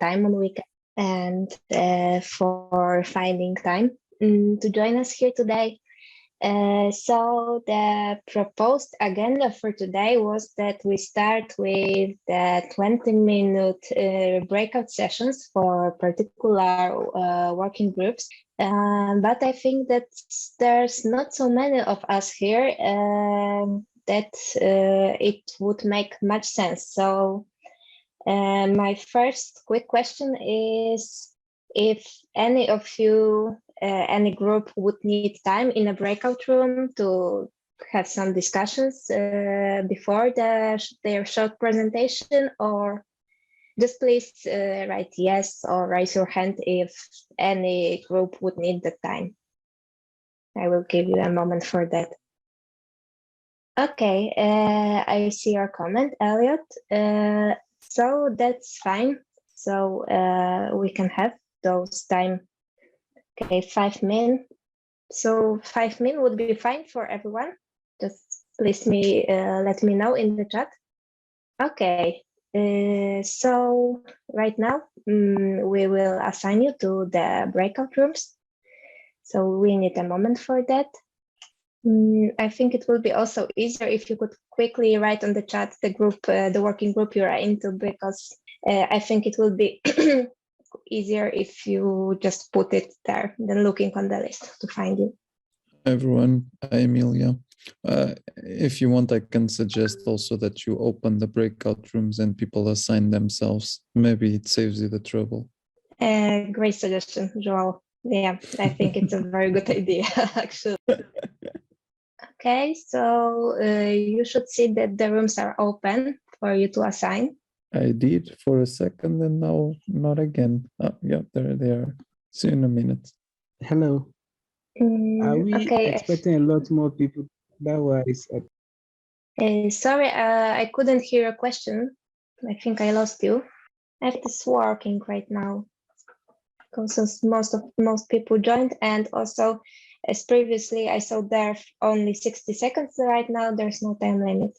time on week and for finding time to join us here today. So the proposed agenda for today was that we start with the 20-minute breakout sessions for particular working groups. But I think that there's not so many of us here that it would make much sense. So my first quick question is if any of you, any group would need time in a breakout room to have some discussions before their short presentation, or just please write yes or raise your hand if any group would need the time. I will give you a moment for that. Okay, I see your comment, Elliot. So that's fine. So we can have those time. Okay, 5 min. So 5 min would be fine for everyone. Just please let me know in the chat. Okay. So right now we will assign you to the breakout rooms. So we need a moment for that. I think it will be also easier if you could quickly write on the chat the group, the working group you are into, because I think it will be easier if you just put it there than looking on the list to find you. Everyone, hi Emilia. If you want, I can suggest also that you open the breakout rooms and people assign themselves. Maybe it saves you the trouble. Great suggestion, Joel. Yeah, I think it's a very good idea, actually. Okay, so you should see that the rooms are open for you to assign. I did for a second and now not again. Oh, yeah, there they are. See you in a minute. Hello. Are we expecting a lot more people? Otherwise, sorry, I couldn't hear your question. I think I lost you. If it's working right now, because most people joined, and also as previously I saw there only 60 seconds. Right now there's no time limit.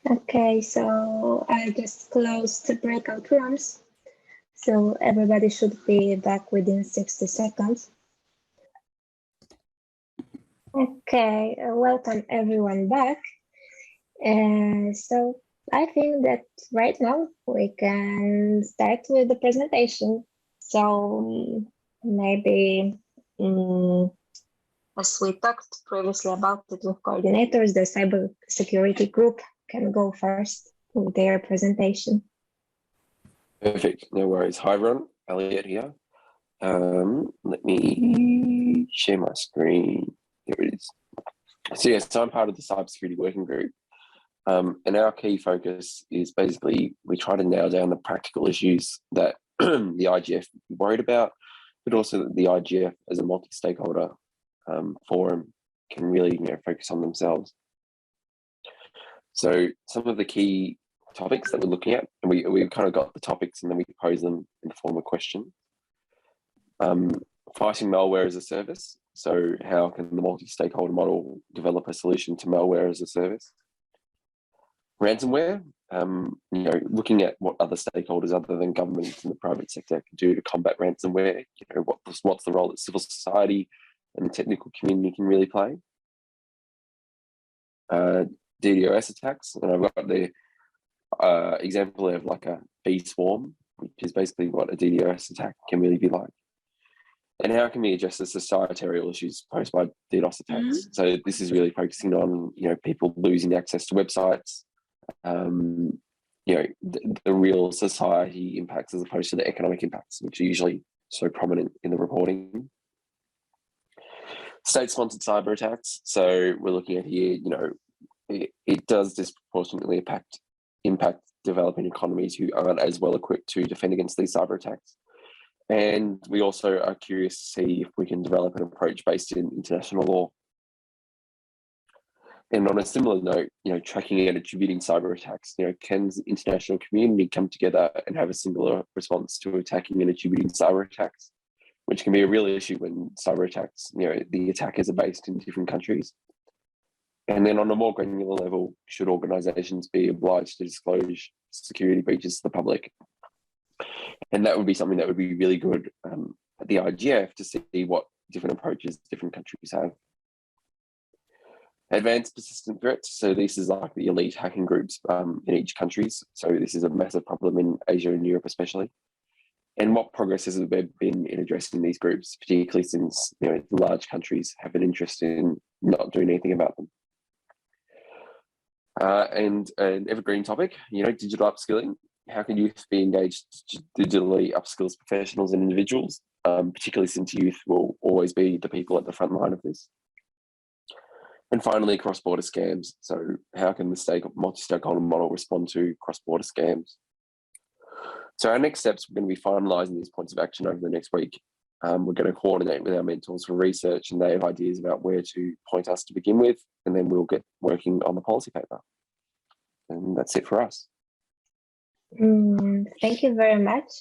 Okay, so I just closed the breakout rooms. So everybody should be back within 60 seconds. Okay, welcome everyone back. So I think that right now we can start with the presentation. So maybe as we talked previously about it with coordinators, the cybersecurity group can go first with their presentation. Perfect, no worries. Hi everyone, Elliot here. Let me share my screen. Here it is. So yes, I'm part of the cybersecurity working group. And our key focus is basically we try to nail down the practical issues that the IGF is worried about, but also that the IGF as a multi-stakeholder forum can really focus on themselves. So some of the key topics that we're looking at, and we've kind of got the topics and then we pose them in the form of question. Fighting malware as a service. So how can the multi-stakeholder model develop a solution to malware as a service? Ransomware, looking at what other stakeholders other than governments and the private sector can do to combat ransomware. What's the role that civil society and the technical community can really play? DDoS attacks, and I've got the example of like a bee swarm, which is basically what a DDoS attack can really be like. And how can we address the societal issues posed by DDoS attacks? So this is really focusing on people losing access to websites, the real society impacts as opposed to the economic impacts, which are usually so prominent in the reporting. State-sponsored cyber attacks. So we're looking at here, it does disproportionately impact developing economies who aren't as well equipped to defend against these cyber attacks. And we also are curious to see if we can develop an approach based in international law. And on a similar note, tracking and attributing cyber attacks, can the international community come together and have a similar response to attacking and attributing cyber attacks? which can be a real issue when cyber attacks, the attackers are based in different countries. And then on a more granular level, should organizations be obliged to disclose security breaches to the public? And that would be something that would be really good at the IGF to see what different approaches different countries have. Advanced persistent threats. So this is like the elite hacking groups in each country. So this is a massive problem in Asia and Europe especially. And what progress has there been in addressing these groups, particularly since the large countries have an interest in not doing anything about them? And an evergreen topic, digital upskilling. How can youth be engaged to digitally upskill professionals and individuals, particularly since youth will always be the people at the front line of this? And finally, cross-border scams. So how can the multi-stakeholder model respond to cross-border scams? So our next steps, we're going to be finalising these points of action over the next week. We're going to coordinate with our mentors for research, and they have ideas about where to point us to begin with, and then we'll get working on the policy paper. And that's it for us. Thank you very much.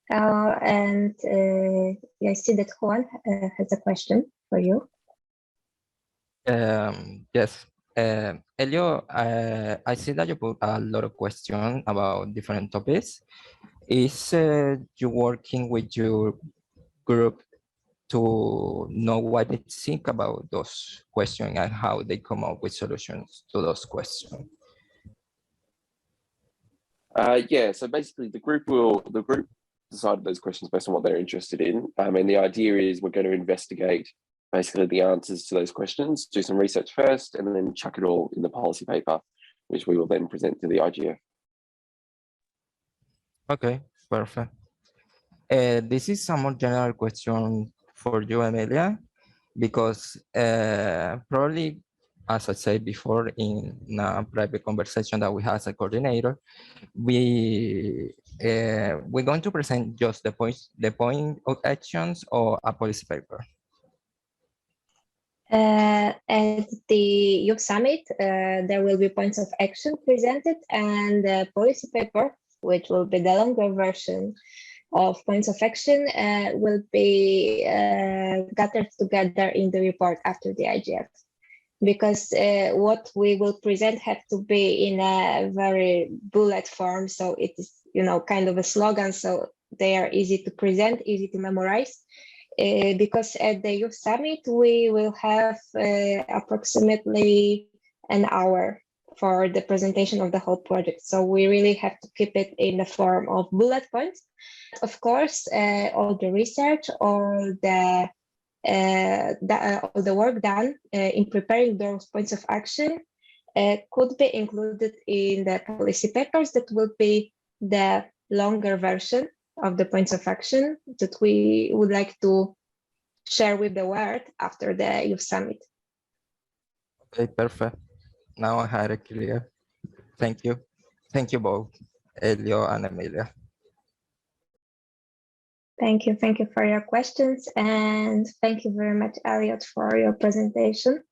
And I see that Juan has a question for you. Yes. Elio, I see that you put a lot of questions about different topics. Is you working with your group to know what they think about those questions and how they come up with solutions to those questions? Yeah, so basically the group decided those questions based on what they're interested in. And the idea is we're going to investigate basically the answers to those questions, do some research first, and then chuck it all in the policy paper, which we will then present to the IGF. Okay, perfect. This is a more general question for you, Amelia, because probably, as I said before in a private conversation that we had as a coordinator, we're going to present just the point of actions or a policy paper. At the Youth Summit, there will be points of action presented, and the policy paper, which will be the longer version of points of action, will be gathered together in the report after the IGF. Because what we will present have to be in a very bullet form, so it is kind of a slogan, so they are easy to present, easy to memorize. Because at the Youth Summit, we will have approximately an hour for the presentation of the whole project. So we really have to keep it in the form of bullet points. Of course, all the research, all the work done in preparing those points of action could be included in the policy papers. That will be the longer version of the points of action that we would like to share with the world after the Youth Summit. Okay, perfect. Now I had it clear. Thank you. Thank you both, Elio and Amelia. Thank you for your questions, and thank you very much, Elliot, for your presentation.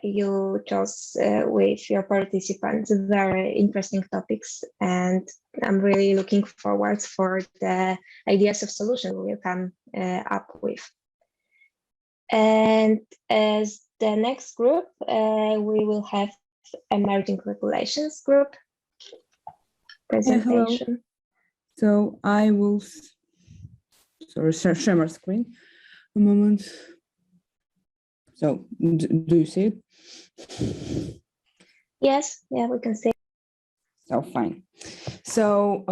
You chose with your participants very interesting topics, and I'm really looking forward for the ideas of solutions we will come up with. And as the next group, we will have emerging regulations group presentation. So I will share my screen a moment. So do you see it? Yes, yeah, we can see it. So fine. So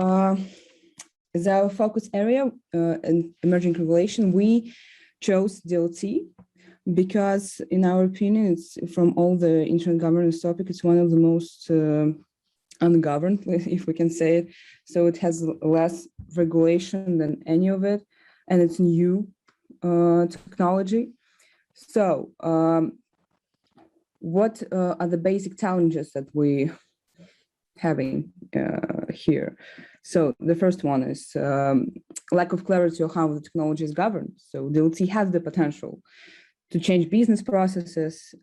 as our focus area in emerging regulation, we chose DLT because in our opinion, it's from all the internet governance topic, it's one of the most ungoverned, if we can say it. So it has less regulation than any of it, and it's new technology. So what are the basic challenges that we having here? So the first one is lack of clarity on how the technology is governed. So DLT has the potential to change business processes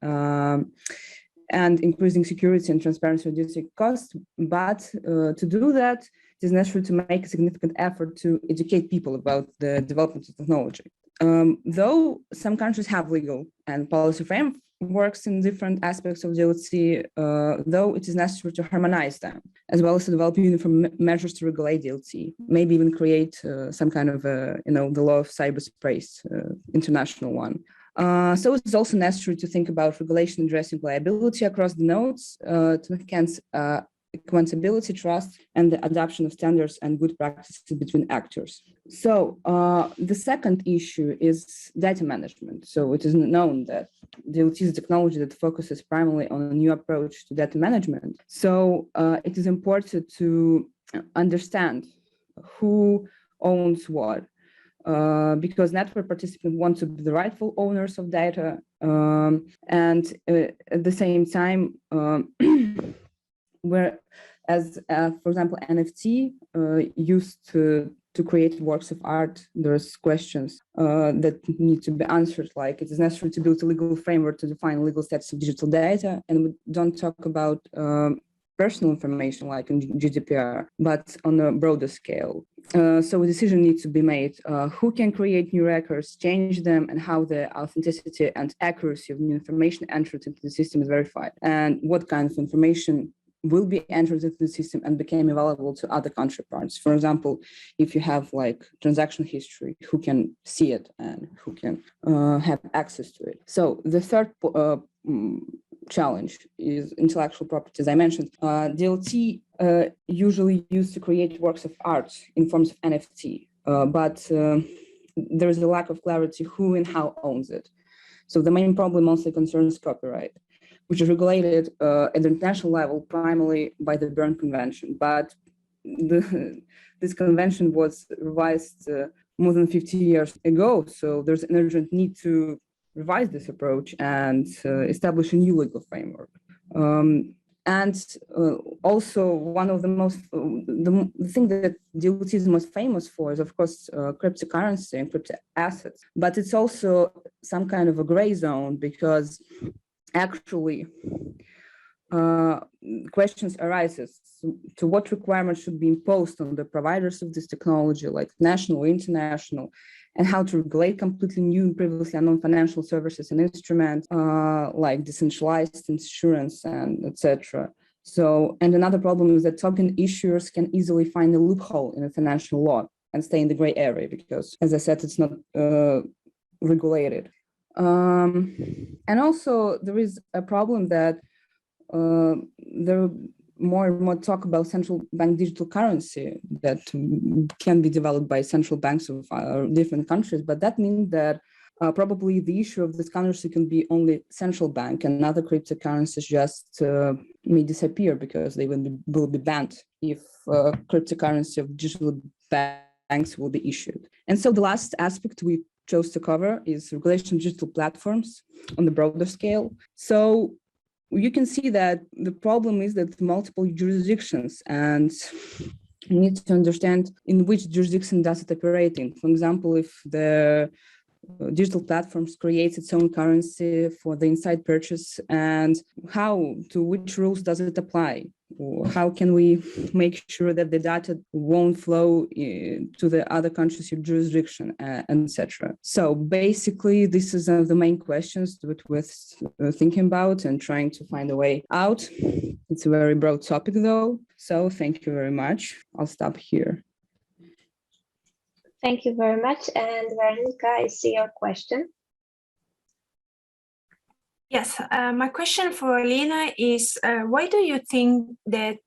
and increasing security and transparency, reducing costs. But to do that, it is necessary to make a significant effort to educate people about the development of technology. Though some countries have legal and policy frameworks in different aspects of DLT, though it is necessary to harmonize them, as well as to develop uniform measures to regulate DLT, maybe even create some kind of, the law of cyberspace, international one. So it's also necessary to think about regulation addressing liability across the nodes to enhance accountability, trust, and the adoption of standards and good practices between actors. So the second issue is data management. So it is known that DLT is a technology that focuses primarily on a new approach to data management. So it is important to understand who owns what. Because network participants want to be the rightful owners of data, and at the same time, whereas, for example, NFT used to create works of art, there's questions that need to be answered, like it is necessary to build a legal framework to define legal status of digital data, and we don't talk about personal information like in GDPR, but on a broader scale. So a decision needs to be made. Who can create new records, change them, and how the authenticity and accuracy of new information entered into the system is verified, and what kind of information will be entered into the system and became available to other counterparts. For example, if you have like transaction history, who can see it and who can have access to it. So the third challenge is intellectual property. As I mentioned, DLT usually used to create works of art in forms of NFT, but there is a lack of clarity who and how owns it. So the main problem mostly concerns copyright, which is regulated at the international level primarily by the Berne Convention. But this convention was revised more than 50 years ago, so there's an urgent need to revise this approach and establish a new legal framework. Also, one of the most, the thing that DLT is most famous for is, of course, cryptocurrency and crypto assets. But it's also some kind of a gray zone because actually questions arises to what requirements should be imposed on the providers of this technology, like national or international, and how to regulate completely new and previously unknown financial services and instruments like decentralized insurance and etc. So, and another problem is that token issuers can easily find a loophole in a financial law and stay in the gray area because, as I said, it's not regulated. And also there is a problem that there more and more talk about central bank digital currency that can be developed by central banks of different countries, but that means that probably the issue of this currency can be only central bank, and other cryptocurrencies just may disappear because they will be banned if cryptocurrency of digital banks will be issued. And so the last aspect we chose to cover is regulation of digital platforms on the broader scale. So you can see that the problem is that multiple jurisdictions, and you need to understand in which jurisdiction does it operate in. For example, if the digital platforms creates its own currency for the inside purchase, and to which rules does it apply? Or how can we make sure that the data won't flow to the other countries' jurisdiction, etc. So basically, this is the main questions that we're thinking about and trying to find a way out. It's a very broad topic, though. So thank you very much. I'll stop here. Thank you very much. And Veronica, I see your question. Yes, my question for Alina is, why do you think that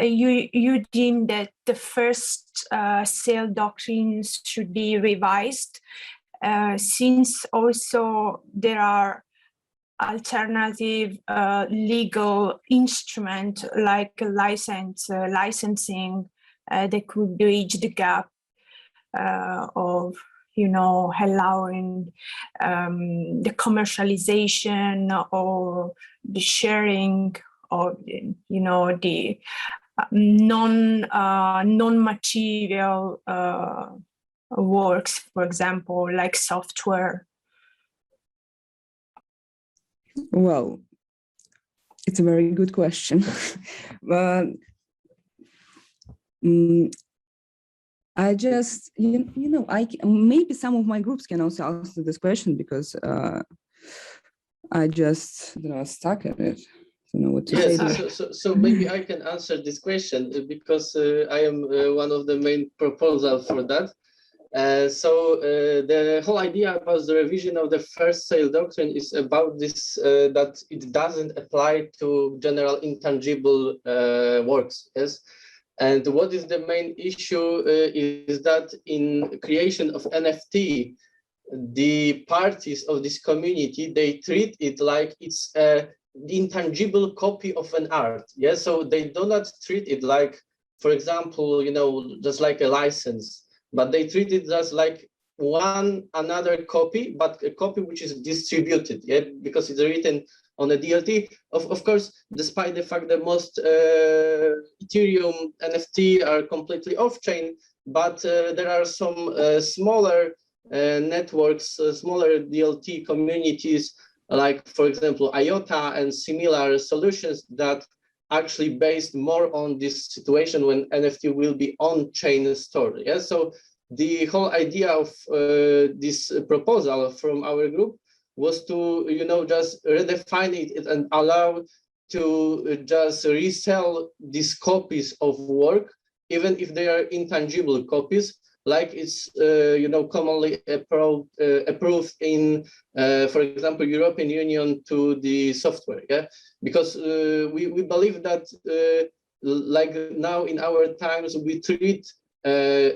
you deem that the first sale doctrines should be revised, since also there are alternative legal instruments like licensing that could bridge the gap of allowing the commercialization or the sharing of the non-material works, for example, like software? Well, it's a very good question. I just, maybe some of my groups can also answer this question, because I just stuck at it. Don't know what to say. So maybe I can answer this question, because I am one of the main proposals for that. The whole idea about the revision of the first sale doctrine is about this, that it doesn't apply to general intangible works. Yes. And what is the main issue is that in creation of NFT, the parties of this community, they treat it like it's a intangible copy of an art. Yeah, so they do not treat it like, for example, just like a license, but they treat it just like another copy, but a copy which is distributed. Yeah, because it's written on a DLT. Of course, despite the fact that most Ethereum NFT are completely off-chain, but there are some smaller networks, smaller DLT communities, like, for example, IOTA and similar solutions that actually based more on this situation when NFT will be on-chain stored. Yeah, so the whole idea of this proposal from our group was to, just redefine it and allow to just resell these copies of work, even if they are intangible copies, like it's commonly approved in, for example, European Union to the software. Yeah, because we believe that like now in our times we treat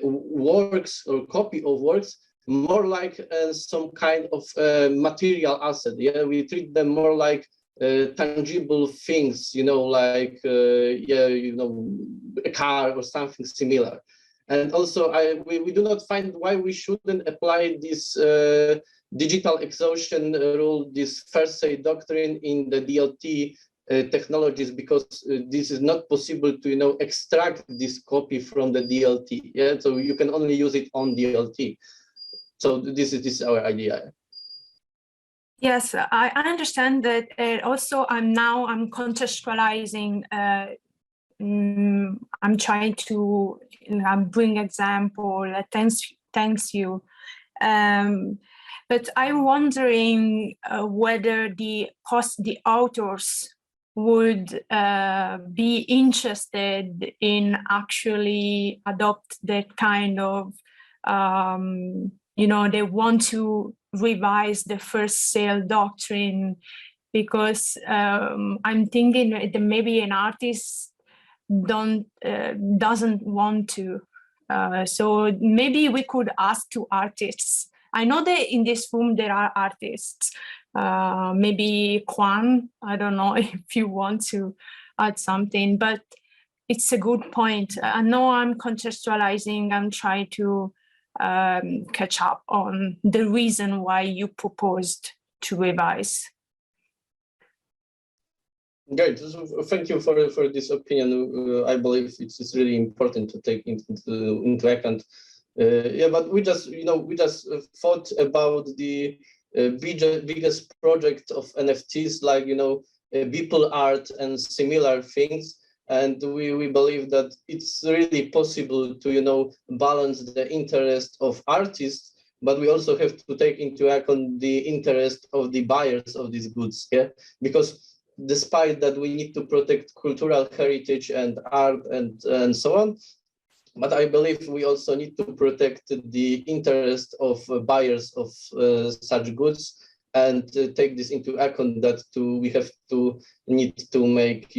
works or copy of works more like some kind of material asset. Yeah, we treat them more like tangible things, like a car or something similar. And also, we do not find why we shouldn't apply this digital exhaustion rule, this first say doctrine in the DLT technologies, because this is not possible to extract this copy from the DLT. Yeah, so you can only use it on DLT. So this is our idea. Yes, I understand that. Also, I'm contextualizing. I'm trying to bring example. Thanks you. But I'm wondering whether the authors would be interested in actually adopt that kind of, they want to revise the first sale doctrine, because I'm thinking that maybe an artist doesn't want to. So maybe we could ask to artists. I know that in this room there are artists. Maybe Kwan, I don't know if you want to add something, but it's a good point. I know I'm contextualizing, I'm trying to catch up on the reason why you proposed to revise. Great, thank you for this opinion. I believe it's really important to take into account. Yeah, but we just thought about the biggest project of NFTs, like Beeple art and similar things, and we believe that it's really possible to balance the interest of artists, but we also have to take into account the interest of the buyers of these goods. Yeah, because despite that we need to protect cultural heritage and art and so on, but I believe we also need to protect the interest of buyers of such goods, and take this into account that we have to need to make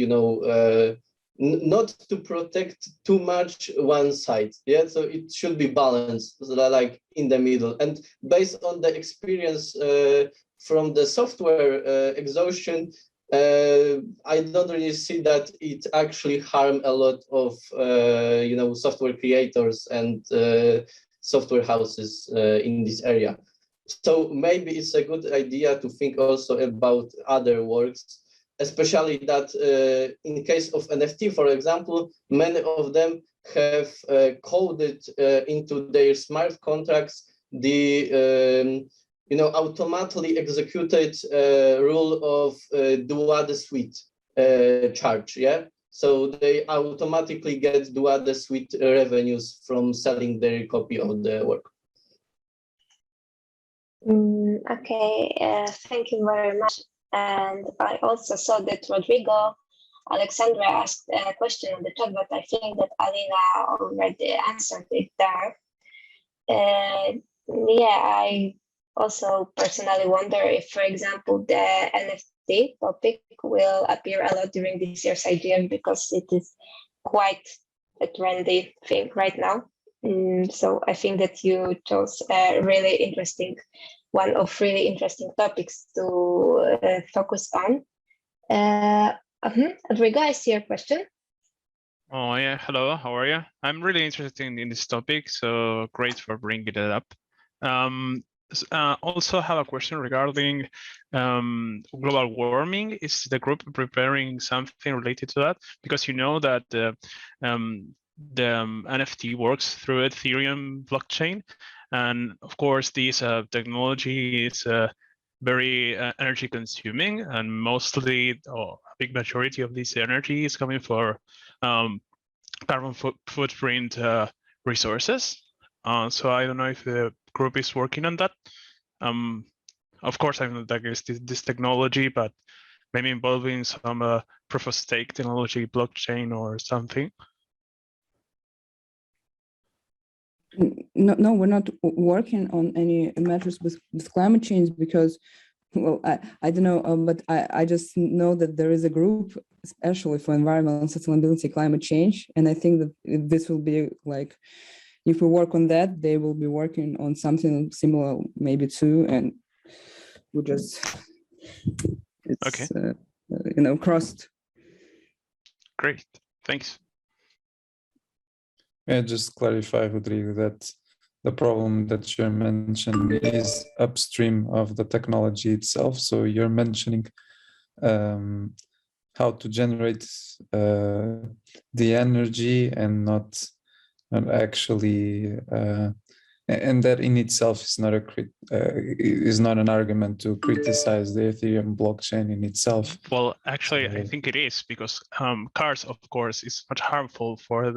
not to protect too much one side. Yeah, so it should be balanced, like in the middle. And based on the experience from the software exhaustion, I don't really see that it actually harm a lot of software creators and software houses in this area. So maybe it's a good idea to think also about other works, especially that in case of NFT, for example, many of them have coded into their smart contracts the automatically executed rule of droit de suite charge. Yeah, So they automatically get duades with revenues from selling their copy of the work. Okay, thank you very much. And I also saw that Rodrigo Alexandra asked a question on the chat, but I think that Alina already answered it there. Yeah, I also personally wonder if, for example, the NFT topic will appear a lot during this year's IGF because it is quite a trendy thing right now. So I think that you chose a really interesting, one of really interesting topics to focus on. Rodrigo, I see your question. Oh yeah, hello, how are you? I'm really interested in this topic, so great for bringing it up. Also have a question regarding global warming. Is the group preparing something related to that? Because you know that the NFT works through Ethereum blockchain, and of course this technology is very energy consuming, and mostly, or a big majority of this energy is coming for carbon footprint resources. So I don't know if the group is working on that. Of course, I'm not against this technology, but maybe involving some proof of stake technology, blockchain or something. No, we're not working on any matters with climate change because, well, I don't know, but I just know that there is a group, especially for environmental sustainability, climate change, and I think that this will be like, if we work on that, they will be working on something similar, maybe too, and we just, it's, okay. Crossed. Great, thanks. Yeah, just clarify, Rodrigo, that the problem that you're mentioning is upstream of the technology itself. So you're mentioning how to generate the energy and not actually, and that in itself is not an argument to criticize the Ethereum blockchain in itself. Well, actually, I think it is, because cars, of course, is much harmful for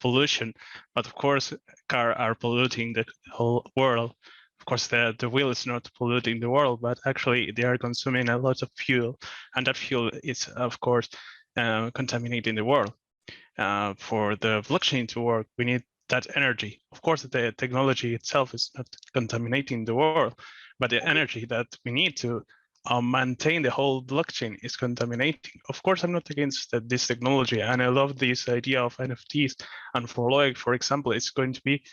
pollution, but of course, cars are polluting the whole world. Of course, the wheel is not polluting the world, but actually they are consuming a lot of fuel, and that fuel is, of course, contaminating the world. For the blockchain to work, we need that energy. Of course, the technology itself is not contaminating the world, but the energy that we need to maintain the whole blockchain is contaminating. Of course, I'm not against this technology, and I love this idea of NFTs. And for Loic, for example, it's going to be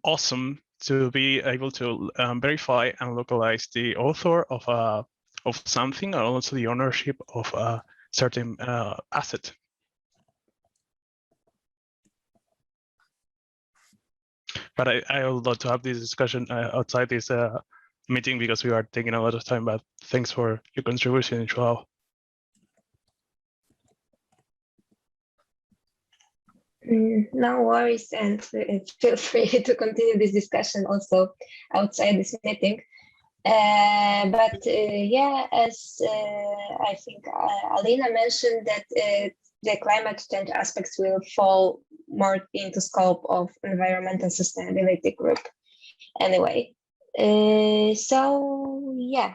awesome to be able to verify and localize the author of something, and also the ownership of a certain asset. But I would love to have this discussion outside this meeting, because we are taking a lot of time, but thanks for your contribution, Joao. No worries, and feel free to continue this discussion also outside this meeting. Yeah, as I think Alina mentioned, that the climate change aspects will fall more into scope of environmental sustainability group anyway. So yeah,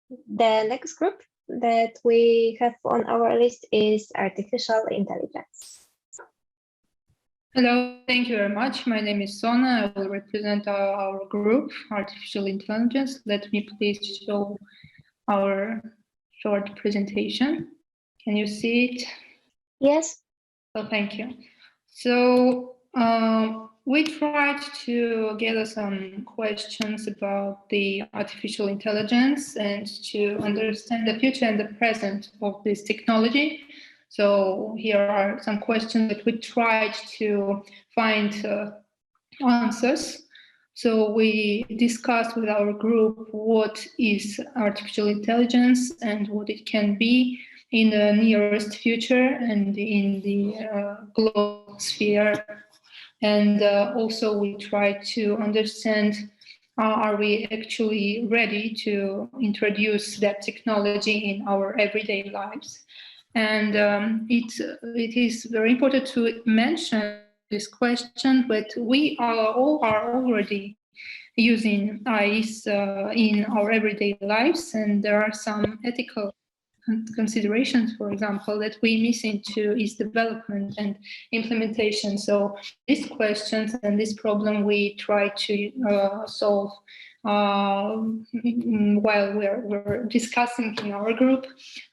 the next group that we have on our list is artificial intelligence. Hello, thank you very much. My name is Sona. I will represent our group, Artificial Intelligence. Let me please show our short presentation. Can you see it? Yes. Oh, thank you. So we tried to gather some questions about the artificial intelligence and to understand the future and the present of this technology. So here are some questions that we tried to find answers. So we discussed with our group what is artificial intelligence and what it can be in the nearest future and in the global sphere. And also we try to understand, are we actually ready to introduce that technology in our everyday lives? And it is very important to mention this question, but we are already using ICE in our everyday lives, and there are some ethical considerations, for example, that we miss into its development and implementation. So these questions and this problem we try to solve while we're discussing in our group.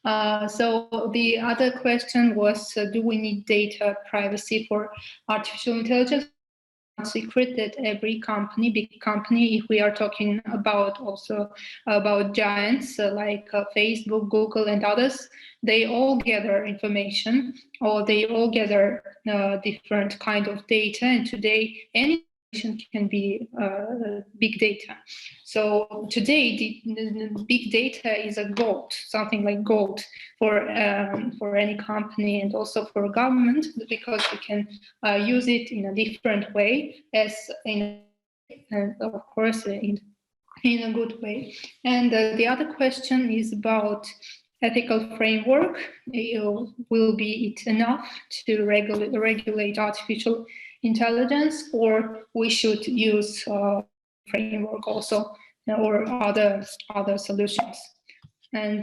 So the other question was, do we need data privacy for artificial intelligence? Secret that every company, big company, if we are talking about also about giants like Facebook, Google, and others, they all gather information, or they all gather different kind of data, and today any can be big data. So today the big data is a gold, something like gold for any company and also for government, because we can use it in a different way, as in, and of course in a good way. And the other question is about ethical framework. Will be it enough to regulate artificial intelligence, or we should use framework also, or other solutions? And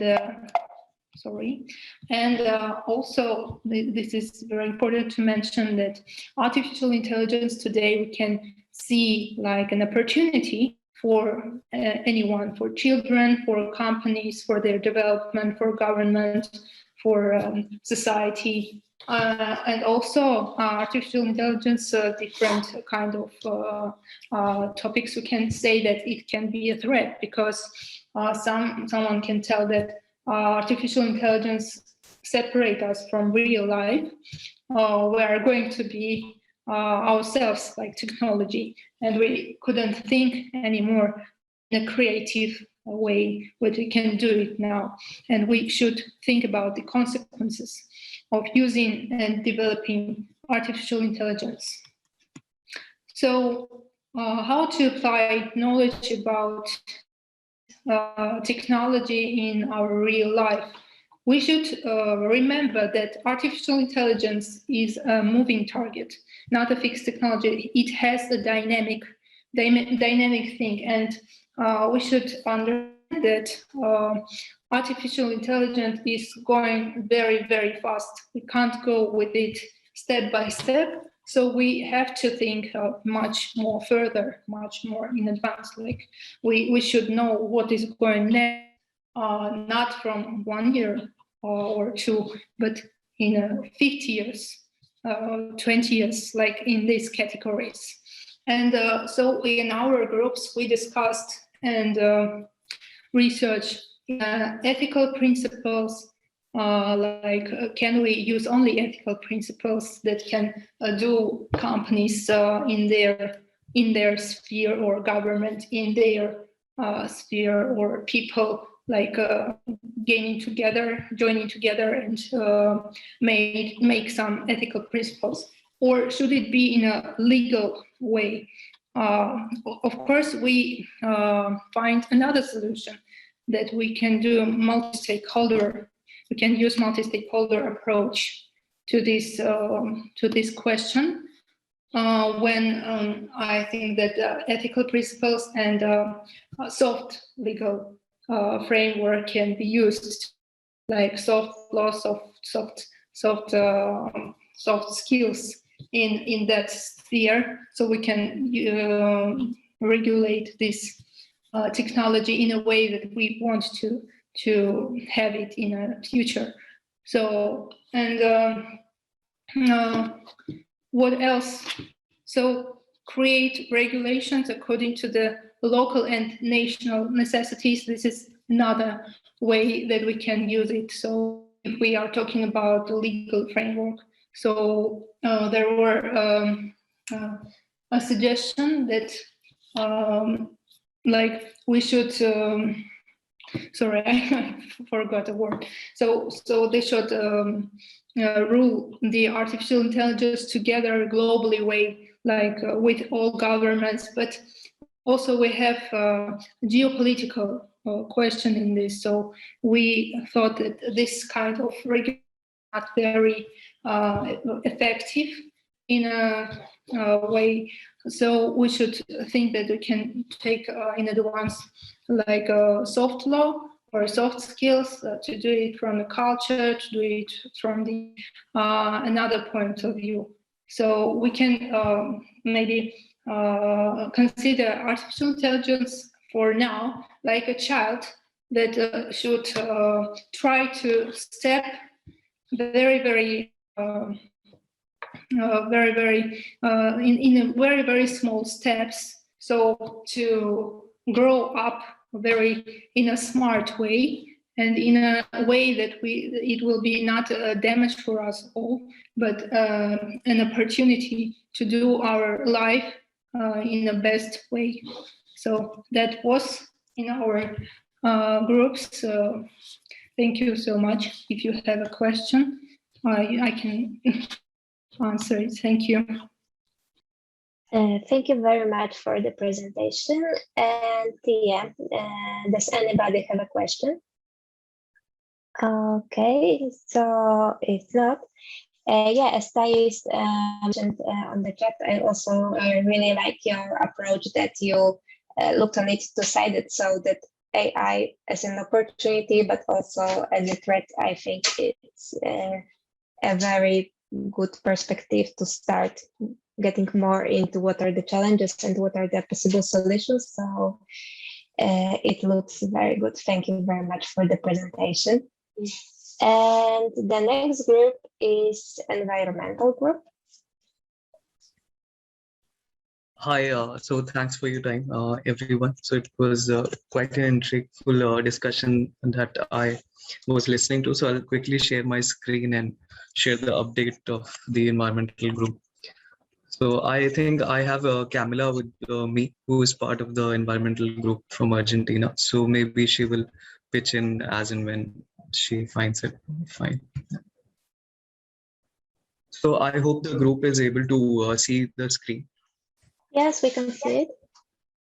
sorry, and also this is very important to mention that artificial intelligence today we can see like an opportunity for anyone, for children, for companies, for their development, for government, for society. And also artificial intelligence, different kind of topics. We can say that it can be a threat, because someone can tell that artificial intelligence separate us from real life. We are going to be ourselves like technology, and we couldn't think anymore in a creative way, but we can do it now. And we should think about the consequences of using and developing artificial intelligence. So how to apply knowledge about technology in our real life? We should remember that artificial intelligence is a moving target, not a fixed technology. It has a dynamic thing, and we should understand that artificial intelligence is going very, very fast. We can't go with it step by step. So we have to think much more further, much more in advance. Like we should know what is going next, not from 1 year or two, but in 50 years, 20 years, like in these categories. And so in our groups, we discussed and researched ethical principles, can we use only ethical principles that can do companies in their sphere, or government in their sphere, or people like joining together and make some ethical principles, or should it be in a legal way? Of course, we find another solution, that we can do multi-stakeholder. We can use multi-stakeholder approach to this question. When I think that ethical principles and soft legal framework can be used, like soft law, soft skills in that sphere, so we can regulate this technology in a way that we want to have it in a future. So, and what else? So create regulations according to the local and national necessities. This is another way that we can use it. So if we are talking about the legal framework, so there were a suggestion that like we should sorry, I forgot a word. So they should rule the artificial intelligence together globally way, like with all governments. But also we have a geopolitical question in this. So we thought that this kind of regulation not very effective in a way. So we should think that we can take in advance like soft law or soft skills to do it from the culture, to do it from the another point of view. So we can maybe consider artificial intelligence for now like a child that should try to step very, very, in a very, very small steps. So to grow up very in a smart way and in a way that it will be not a damage for us all, but an opportunity to do our life in the best way. So that was in our groups. So thank you so much. If you have a question, I can answer it. Thank you. Thank you very much for the presentation. And yeah, does anybody have a question? Okay, so if not, yeah, as Thais mentioned on the chat, I also really like your approach that you looked on it two-sided, so that AI as an opportunity, but also as a threat. I think it's a very good perspective to start getting more into what are the challenges and what are the possible solutions. So it looks very good. Thank you very much for the presentation. And the next group is environmental group. Hi, so thanks for your time, everyone. So it was quite an insightful discussion that I was listening to. So I'll quickly share my screen and share the update of the environmental group. So I think I have Camila with me, who is part of the environmental group from Argentina. So maybe she will pitch in as and when she finds it fine. So I hope the group is able to see the screen. Yes, we can see it.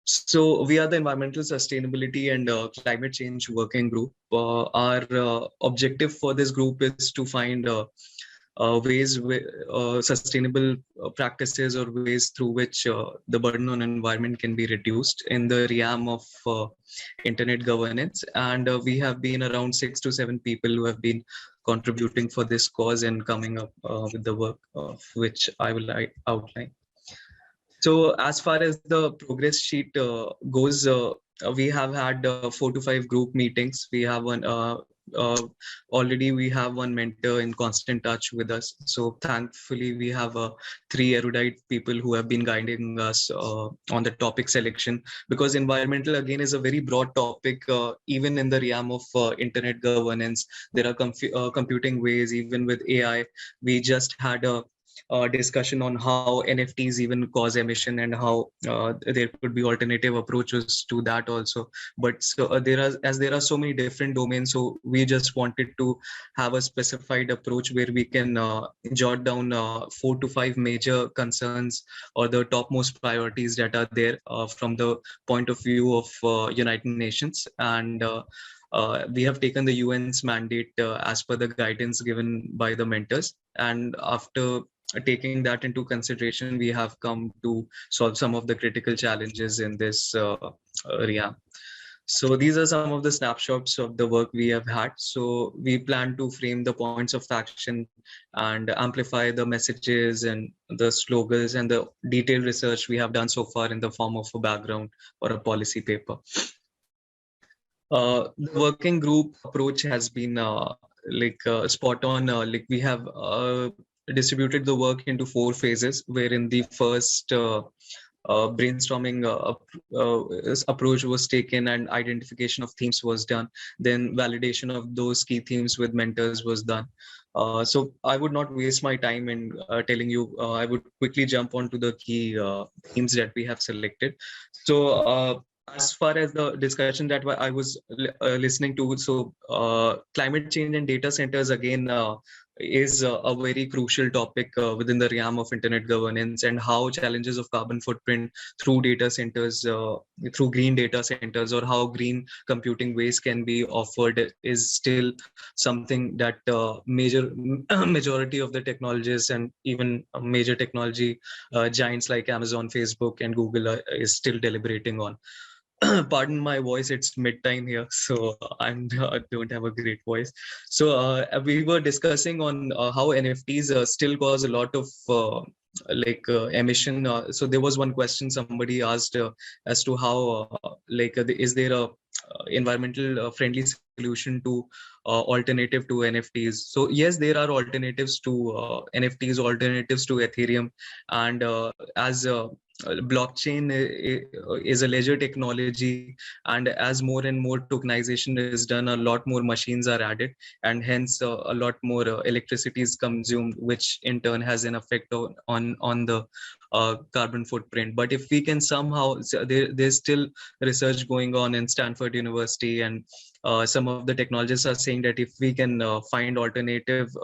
So we are the Environmental Sustainability and Climate Change Working Group. Our objective for this group is to find ways, sustainable practices or ways through which the burden on environment can be reduced in the realm of internet governance. And we have been around 6 to 7 people who have been contributing for this cause and coming up with the work of which I will outline. So as far as the progress sheet goes, we have had 4 to 5 group meetings. We have one already. We have one mentor in constant touch with us. So thankfully, we have 3 erudite people who have been guiding us on the topic selection, because environmental again is a very broad topic. Even in the realm of internet governance, there are computing ways. Even with AI, we just had a discussion on how NFTs even cause emission and how there could be alternative approaches to that also. But so there are so many different domains, so we just wanted to have a specified approach where we can jot down 4 to 5 major concerns or the topmost priorities that are there from the point of view of United Nations. And we have taken the UN's mandate as per the guidance given by the mentors. And after taking that into consideration, we have come to solve some of the critical challenges in this area. So these are some of the snapshots of the work we have had. So we plan to frame the points of action and amplify the messages and the slogans and the detailed research we have done so far in the form of a background or a policy paper. The working group approach has been spot on. Like we have distributed the work into 4 phases, wherein the first brainstorming approach was taken and identification of themes was done. Then validation of those key themes with mentors was done. So I would not waste my time in telling you. I would quickly jump onto the key themes that we have selected. So as far as the discussion that I was listening to, so climate change and data centers again is a very crucial topic within the realm of internet governance, and how challenges of carbon footprint through data centers, through green data centers, or how green computing ways can be offered is still something that majority of the technologists and even major technology giants like Amazon, Facebook, and Google is still deliberating on. Pardon my voice, it's mid-time here, so I don't have a great voice. So we were discussing on how NFTs still cause a lot of emission. So there was one question somebody asked as to how is there a environmental friendly solution to alternative to NFTs. So yes, there are alternatives to NFTs, alternatives to Ethereum, and as blockchain is a ledger technology, and as more and more tokenization is done, a lot more machines are added, and hence a lot more electricity is consumed, which in turn has an effect on the carbon footprint. But if we can somehow, there's still research going on in Stanford University, and some of the technologists are saying that if we can find alternative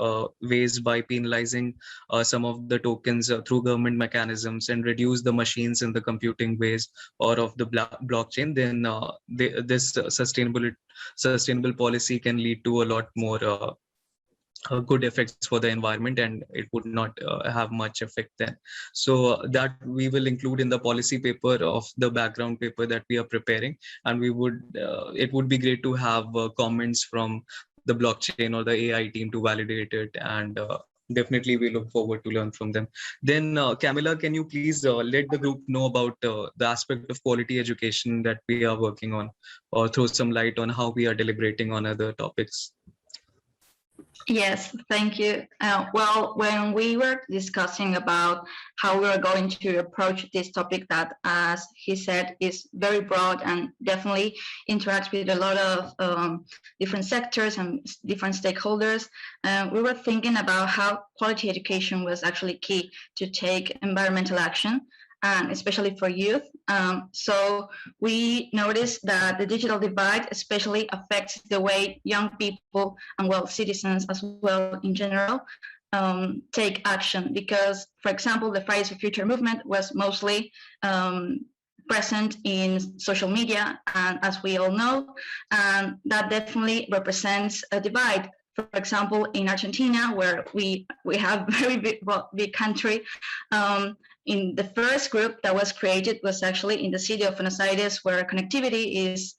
ways by penalizing some of the tokens through government mechanisms and reduce the machines in the computing ways or of the blockchain, then this sustainable policy can lead to a lot more good effects for the environment, and it would not have much effect then. So that we will include in the policy paper of the background paper that we are preparing, and we would it would be great to have comments from the blockchain or the AI team to validate it, and definitely we look forward to learn from them. Then Camilla, can you please let the group know about the aspect of quality education that we are working on, or throw some light on how we are deliberating on other topics? Yes, thank you. Well, when we were discussing about how we are going to approach this topic that, as he said, is very broad and definitely interacts with a lot of different sectors and different stakeholders, we were thinking about how quality education was actually key to take environmental action, and especially for youth. So we noticed that the digital divide especially affects the way young people and, well, citizens as well in general take action, because, for example, the Fridays for Future movement was mostly present in social media, and as we all know, and that definitely represents a divide. For example, in Argentina, where we have very big country, in the first group that was created was actually in the city of Buenos Aires, where connectivity is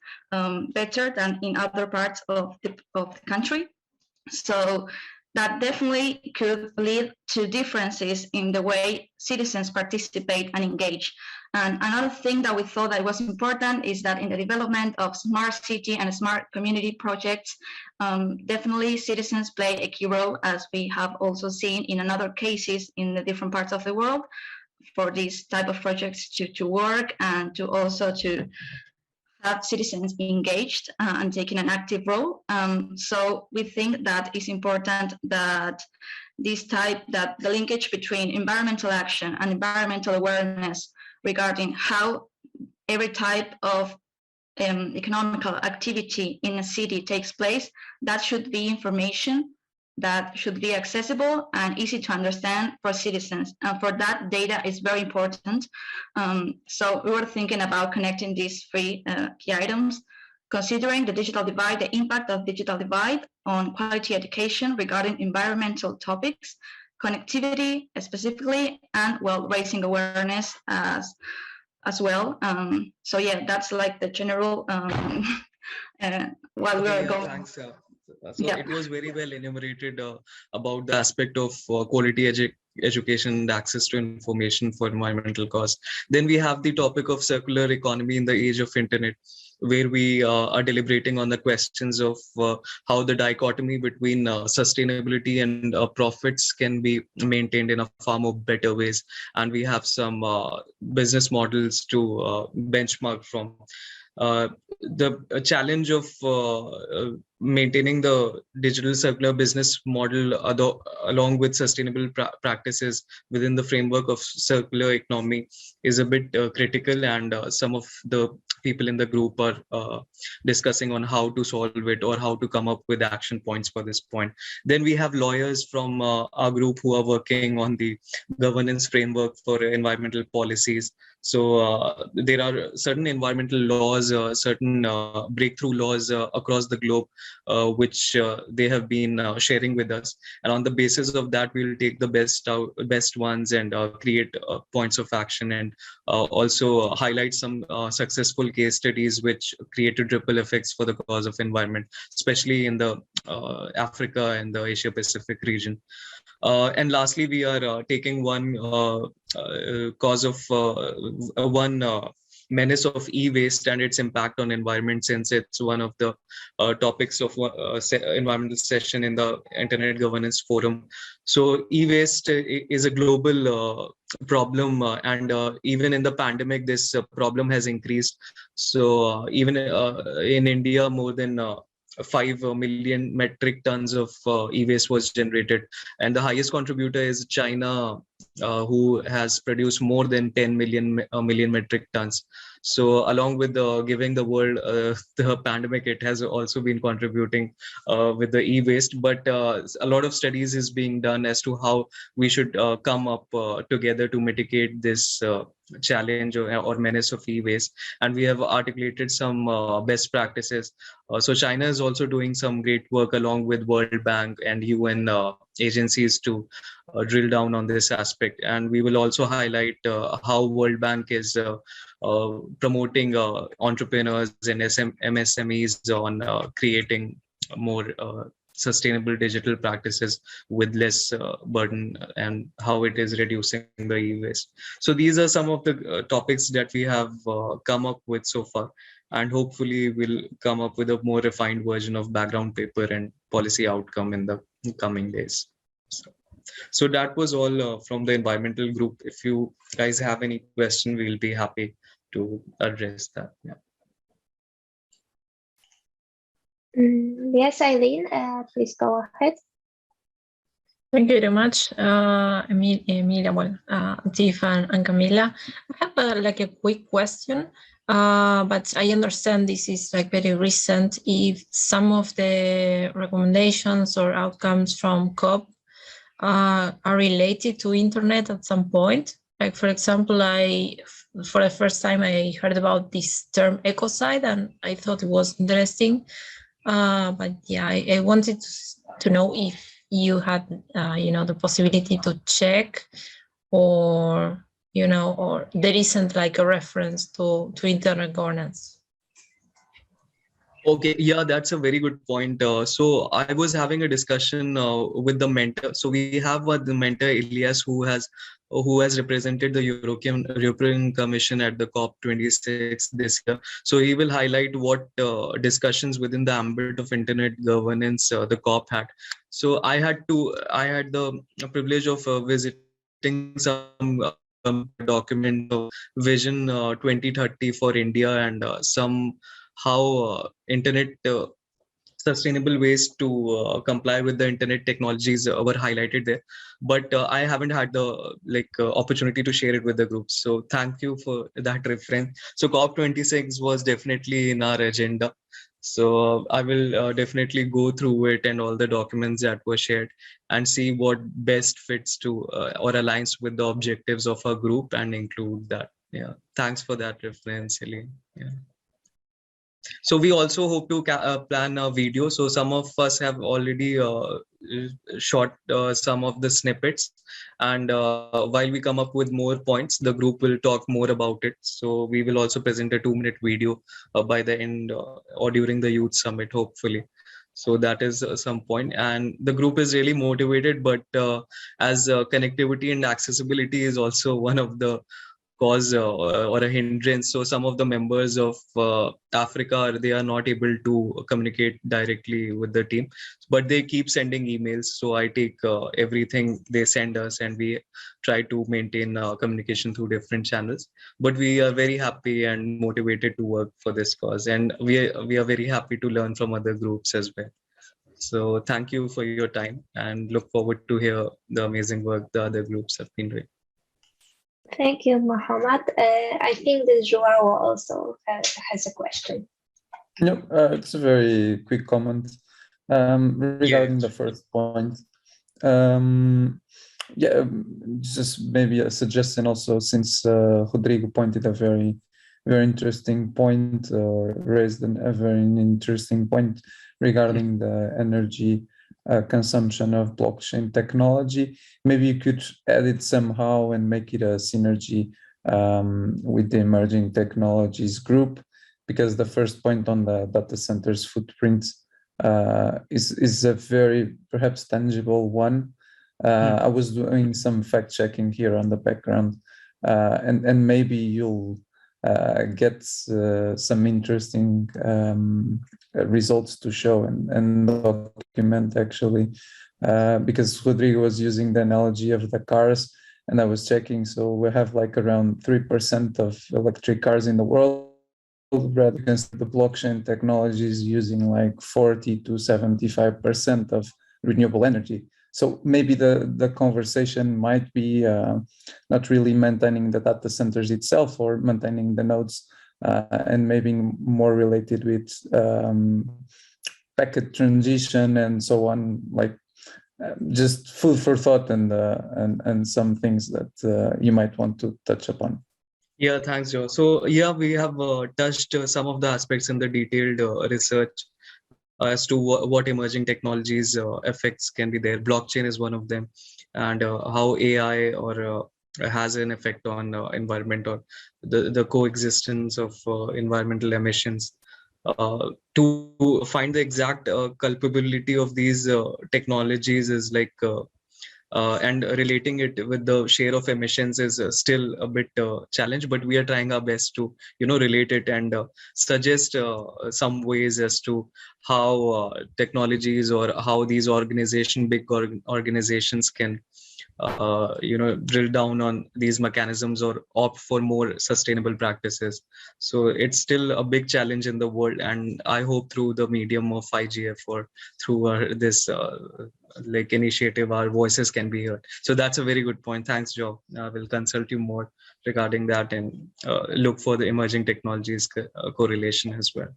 better than in other parts of the country. So that definitely could lead to differences in the way citizens participate and engage. And another thing that we thought that was important is that in the development of smart city and smart community projects, definitely citizens play a key role, as we have also seen in other cases in the different parts of the world, for these type of projects to work and to also to have citizens engaged and taking an active role. So we think that it's important that that the linkage between environmental action and environmental awareness regarding how every type of economical activity in a city takes place, that should be information that should be accessible and easy to understand for citizens. And for that, data is very important. So we were thinking about connecting these three key items, considering the digital divide, the impact of digital divide on quality education regarding environmental topics, connectivity specifically, and, well, raising awareness as well. So yeah, that's like the general while we're going. Thanks. So yeah, it was very well enumerated about the aspect of quality education and access to information for environmental cost. Then we have the topic of circular economy in the age of internet, where we are deliberating on the questions of how the dichotomy between sustainability and profits can be maintained in a far more better ways. And we have some business models to benchmark from. The challenge of maintaining the digital circular business model along with sustainable practices within the framework of circular economy is a bit critical, and some of the people in the group are discussing on how to solve it or how to come up with action points for this point. Then we have lawyers from our group who are working on the governance framework for environmental policies. So there are certain environmental laws, certain breakthrough laws across the globe, which they have been sharing with us. And on the basis of that, we'll take the best ones and create points of action, and also highlight some successful case studies which created ripple effects for the cause of environment, especially in the Africa and the Asia Pacific region. And lastly, we are taking one cause of one menace of e-waste and its impact on environment, since it's one of the topics of environmental session in the Internet Governance Forum. So e-waste is a global problem, and even in the pandemic, this problem has increased. So even in India, more than 5 million metric tons of e-waste was generated, and the highest contributor is China, who has produced more than 10 million metric tons. So along with giving the world the pandemic, it has also been contributing with the e-waste. But a lot of studies is being done as to how we should come up together to mitigate this challenge or menace of e-waste. And we have articulated some best practices. So China is also doing some great work along with World Bank and UN agencies to drill down on this aspect. And we will also highlight how World Bank is promoting entrepreneurs and MSMEs on creating more sustainable digital practices with less burden, and how it is reducing the e-waste. So these are some of the topics that we have come up with so far, and hopefully we'll come up with a more refined version of background paper and policy outcome in the coming days. So that was all from the environmental group. If you guys have any question, we'll be happy to address that. Yeah. Yes, Eileen, please go ahead. Thank you very much, Emilia, Tiff and Camila. I have like a quick question, but I understand this is like very recent. If some of the recommendations or outcomes from COP are related to internet at some point. Like, for example, for the first time, I heard about this term ecosite, and I thought it was interesting. But yeah, I wanted to know if you had, the possibility to check, or, or there isn't like a reference to internet governance. Okay, yeah, that's a very good point. So I was having a discussion with the mentor. So we have the mentor Elias, who has represented the European Commission at the COP26 this year. So he will highlight what discussions within the ambit of internet governance the COP had. So I had the privilege of visiting some documents of Vision 2030 for India, and some how internet sustainable ways to comply with the internet technologies were highlighted there, but I haven't had the opportunity to share it with the group. So thank you for that reference. So COP26 was definitely in our agenda. So I will definitely go through it and all the documents that were shared and see what best fits to or aligns with the objectives of our group and include that. Yeah, thanks for that reference, Helene. Yeah. So we also hope to plan a video. So some of us have already shot some of the snippets, and while we come up with more points, the group will talk more about it. So we will also present a 2-minute video by the end or during the youth summit, hopefully. So that is some point, and the group is really motivated, but as connectivity and accessibility is also one of the cause or a hindrance. So some of the members of Africa, they are not able to communicate directly with the team, but they keep sending emails. So I take everything they send us, and we try to maintain communication through different channels. But we are very happy and motivated to work for this cause, and we are very happy to learn from other groups as well. So thank you for your time, and look forward to hear the amazing work the other groups have been doing. Thank you, Mohammed. I think that Joao also has a question. No, it's a very quick comment regarding the first point. Yeah, just maybe a suggestion also, since Rodrigo pointed a very interesting point, or raised a very interesting point regarding the energy consumption of blockchain technology. Maybe you could add it somehow and make it a synergy with the emerging technologies group, because the first point on the data centers footprint is a very perhaps tangible one. I was doing some fact checking here on the background, and maybe you'll get some interesting results to show and document, actually, because Rodrigo was using the analogy of the cars, and I was checking. So we have like around 3% of electric cars in the world, rather than the blockchain technology is using like 40 to 75% of renewable energy. So maybe the conversation might be not really maintaining the data centers itself or maintaining the nodes, and maybe more related with packet transition and so on, like just food for thought, and some things that you might want to touch upon. Yeah, thanks, Joe. So yeah, we have touched some of the aspects in the detailed research as to what emerging technologies effects can be there. Blockchain is one of them, and how AI or has an effect on environment, or the coexistence of environmental emissions. To find the exact culpability of these technologies is like and relating it with the share of emissions is still a bit challenge, but we are trying our best to relate it and suggest some ways as to how technologies or how these big organizations can drill down on these mechanisms or opt for more sustainable practices. So it's still a big challenge in the world, and I hope through the medium of IGF or through this like initiative, our voices can be heard. So that's a very good point. Thanks, Joe. I will consult you more regarding that and look for the emerging technologies correlation as well.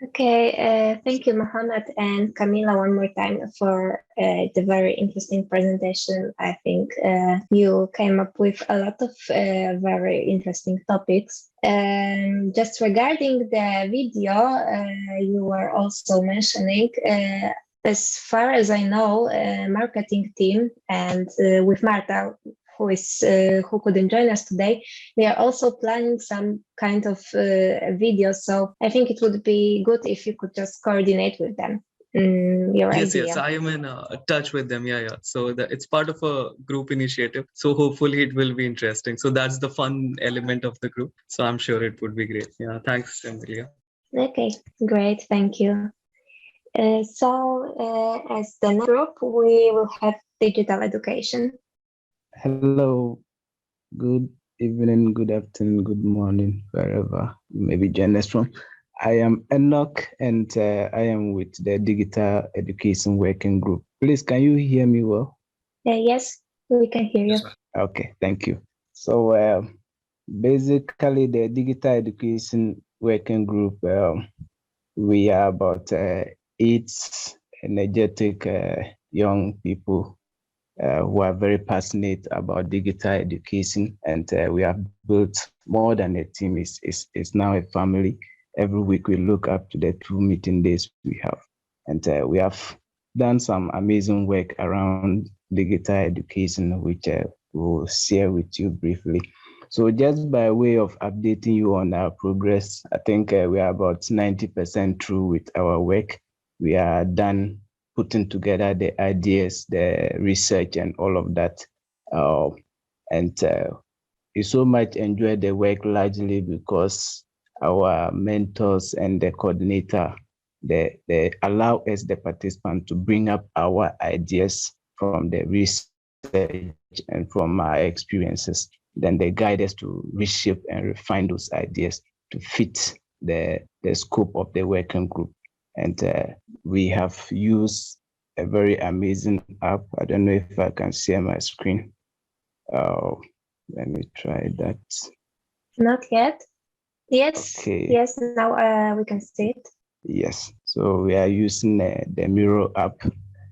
Okay, thank you, Mohammed and Camila, one more time for the very interesting presentation. I think you came up with a lot of very interesting topics. Just regarding the video, you were also mentioning, as far as I know, marketing team and with Marta, who couldn't join us today, they are also planning some kind of video. So I think it would be good if you could just coordinate with them. Yes, I am in touch with them. Yeah. So it's part of a group initiative. So hopefully it will be interesting. So that's the fun element of the group. So I'm sure it would be great. Yeah. Thanks, Emilia. Okay, great. Thank you. So as the next group, we will have digital education. Hello, good evening, good afternoon, good morning, wherever you may be joining us from. I am Enoch, and I am with the Digital Education Working Group. Please, can you hear me well? Yes, we can hear you. Okay, thank you. So basically, the Digital Education Working Group, we are about 8 energetic young people who are very passionate about digital education, and we have built more than a team. It's now a family. Every week we look up to the 2 meeting days we have, and we have done some amazing work around digital education, which we'll share with you briefly. So just by way of updating you on our progress, I think we are about 90% through with our work. We are done putting together the ideas, the research, and all of that. We so much enjoy the work, largely because our mentors and the coordinator, they allow us, the participants, to bring up our ideas from the research and from our experiences. Then they guide us to reshape and refine those ideas to fit the scope of the working group. And we have used a very amazing app. I don't know if I can share my screen. Let me try that. Not yet. Yes, Okay. yes, now we can see it. Yes, so we are using the Miro app.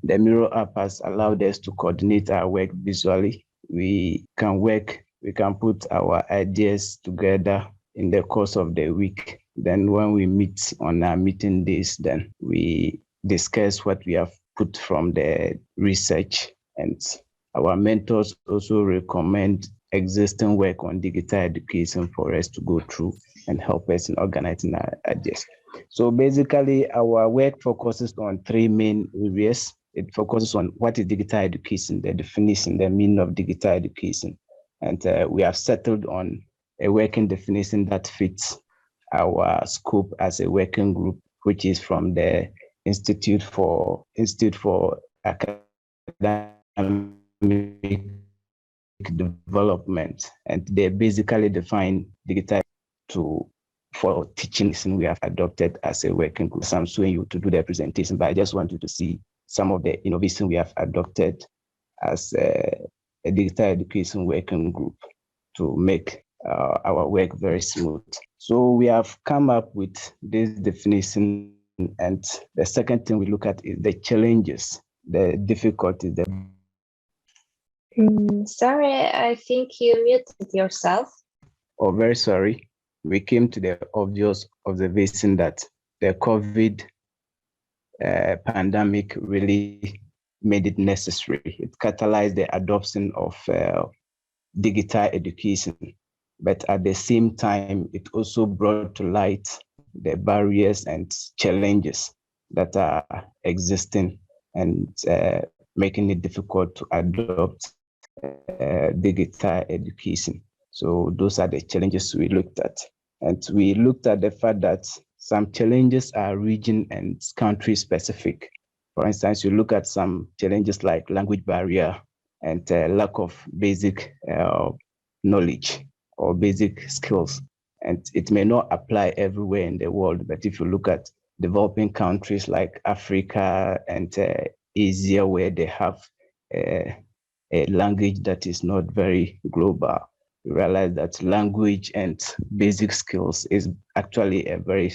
The Miro app has allowed us to coordinate our work visually. We can put our ideas together in the course of the week. Then when we meet on our meeting days, then we discuss what we have put from the research, and our mentors also recommend existing work on digital education for us to go through and help us in organizing our ideas. So basically, our work focuses on three main areas. It focuses on what is digital education, the definition, the meaning of digital education. And we have settled on a working definition that fits our scope as a working group, which is from the Institute for Academic Development. And they basically define digital for teaching. We have adopted as a working group. So I'm showing you to do the presentation, but I just want you to see some of the innovation we have adopted as a digital education working group to make our work very smooth. So we have come up with this definition, and the second thing we look at is the challenges, the difficulties. Sorry, I think you muted yourself. Oh, very sorry. We came to the obvious observation that the COVID pandemic really made it necessary. It catalyzed the adoption of digital education. But at the same time, it also brought to light the barriers and challenges that are existing and making it difficult to adopt digital education. So those are the challenges we looked at. And we looked at the fact that some challenges are region and country specific. For instance, you look at some challenges like language barrier and lack of basic knowledge or basic skills. And it may not apply everywhere in the world, but if you look at developing countries like Africa and Asia, where they have a language that is not very global, you realize that language and basic skills is actually a very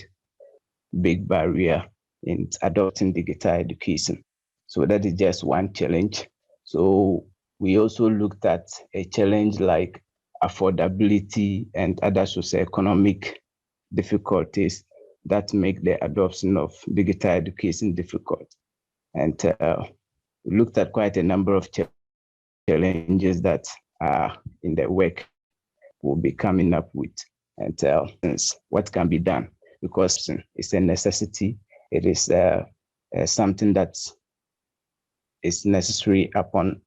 big barrier in adopting digital education. So that is just one challenge. So we also looked at a challenge like affordability and other socioeconomic difficulties that make the adoption of digital education difficult. And we looked at quite a number of challenges that are in the work we'll be coming up with, and what can be done, because it's a necessity. It is something that is necessary upon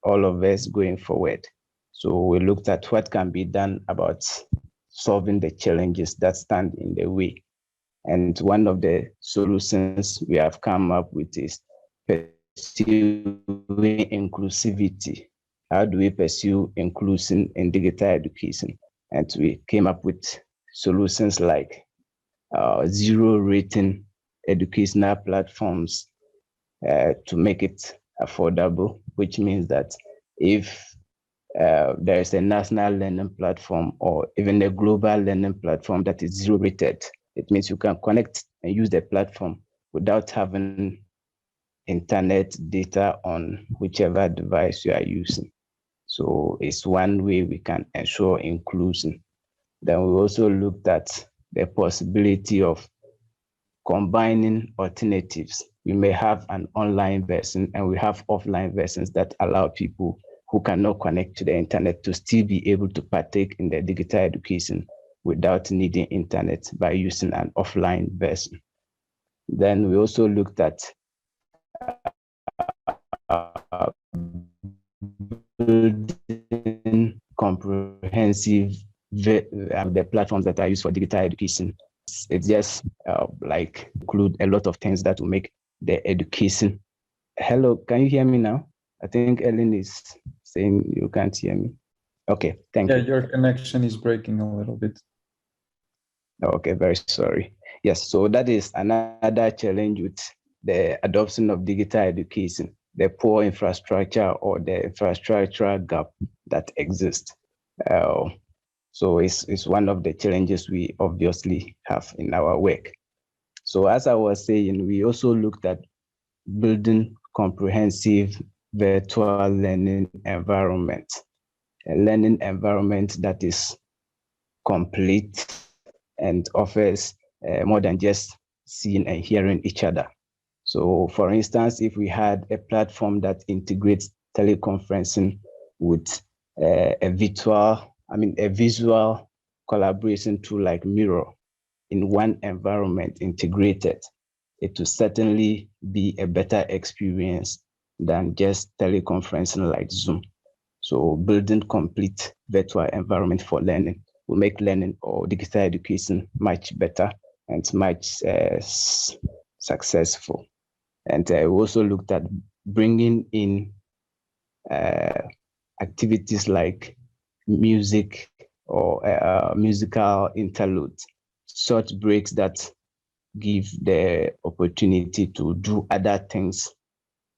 all of us going forward. So we looked at what can be done about solving the challenges that stand in the way. And one of the solutions we have come up with is pursuing inclusivity. How do we pursue inclusion in digital education? And we came up with solutions like zero rating educational platforms to make it affordable, which means that if there is a national learning platform or even a global learning platform that is zero rated, it means you can connect and use the platform without having internet data on whichever device you are using. So it's one way we can ensure inclusion. Then we also looked at the possibility of combining alternatives. We may have an online version and we have offline versions that allow people who cannot connect to the internet to still be able to partake in the digital education without needing internet by using an offline version. Then we also looked at building comprehensive the platforms that are used for digital education. It's just like include a lot of things that will make the education. Hello, can you hear me now? I think Ellen is saying you can't hear me. Okay, thank you. Yeah, your connection is breaking a little bit. Okay, very sorry. Yes, so that is another challenge with the adoption of digital education, the poor infrastructure or the infrastructural gap that exists. So it's one of the challenges we obviously have in our work. So as I was saying, we also looked at building comprehensive virtual learning environment, a learning environment that is complete and offers more than just seeing and hearing each other. So for instance, if we had a platform that integrates teleconferencing with a visual collaboration tool like Miro in one environment integrated, it will certainly be a better experience than just teleconferencing like Zoom. So building complete virtual environment for learning will make learning or digital education much better and much successful. And we also looked at bringing in activities like music or musical interludes, short breaks that give the opportunity to do other things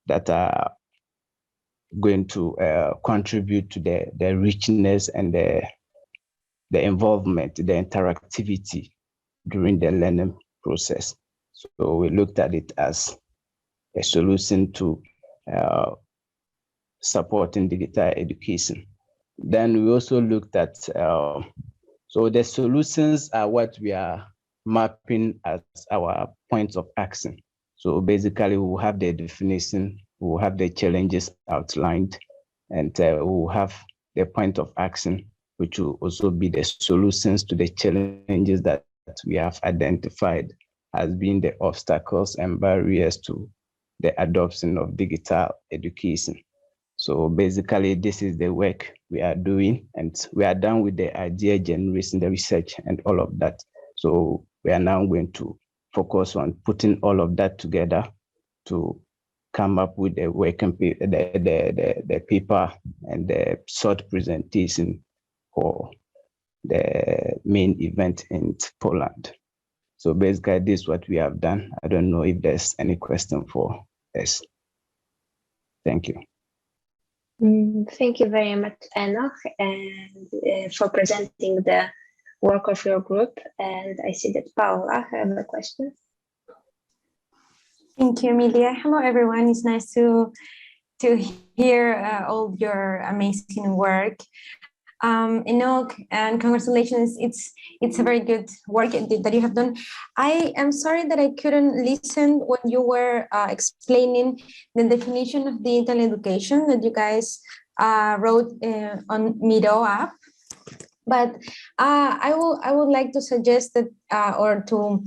that are going to contribute to the richness and the involvement, the interactivity during the learning process. So we looked at it as a solution to supporting digital education. Then we also looked at, so the solutions are what we are mapping as our points of action. So basically we'll have the definition, we'll have the challenges outlined, and we'll have the point of action, which will also be the solutions to the challenges that we have identified as being the obstacles and barriers to the adoption of digital education. So basically, this is the work we are doing, and we are done with the idea generation, the research, and all of that. So we are now going to focus on putting all of that together to come up with the working the paper and the short presentation for the main event in Poland. So basically, this is what we have done. I don't know if there's any question for us. Thank you. Thank you very much, Enoch, and for presenting the work of your group. And I see that Paula have a question. Thank you, Emilia. Hello, everyone. It's nice to hear all your amazing work. Enoch, and congratulations. It's a very good work that you have done. I am sorry that I couldn't listen when you were explaining the definition of digital education that you guys wrote on Miro app. But I would like to suggest that or to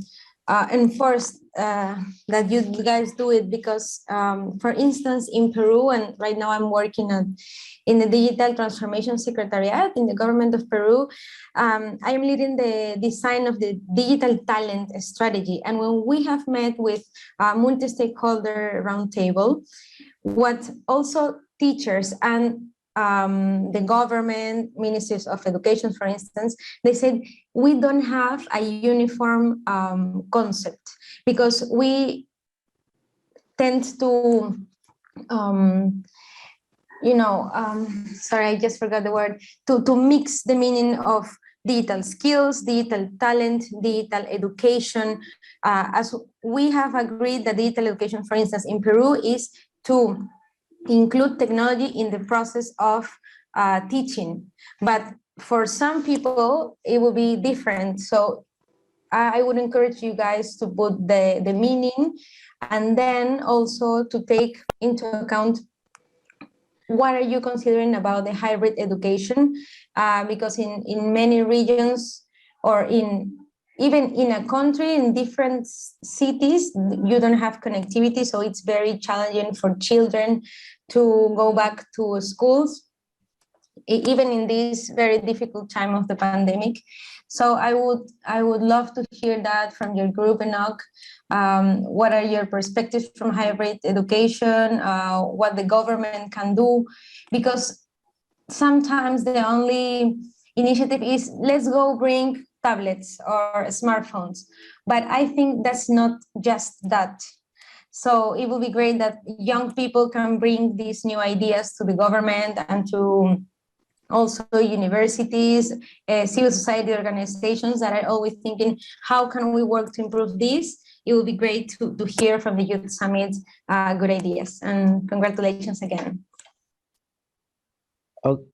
enforce that you guys do it, because for instance in Peru, and right now I'm working in the Digital Transformation Secretariat in the government of Peru. I am leading the design of the digital talent strategy, and when we have met with a multi-stakeholder roundtable, what also teachers and the government, ministries of education, for instance, they said we don't have a uniform concept, because we tend to, sorry, I just forgot the word, to mix the meaning of digital skills, digital talent, digital education. As we have agreed that digital education, for instance, in Peru is to include technology in the process of teaching. But for some people, it will be different. So I would encourage you guys to put the meaning, and then also to take into account what are you considering about the hybrid education, because in many regions, or even in a country, in different cities, you don't have connectivity, so it's very challenging for children to go back to schools, even in this very difficult time of the pandemic. So I would love to hear that from your group, Enoch. What are your perspectives from hybrid education? What the government can do? Because sometimes the only initiative is, let's go bring tablets or smartphones. But I think that's not just that. So it will be great that young people can bring these new ideas to the government and to also universities, civil society organizations that are always thinking, how can we work to improve this? It would be great to hear from the Youth Summit good ideas. And congratulations again.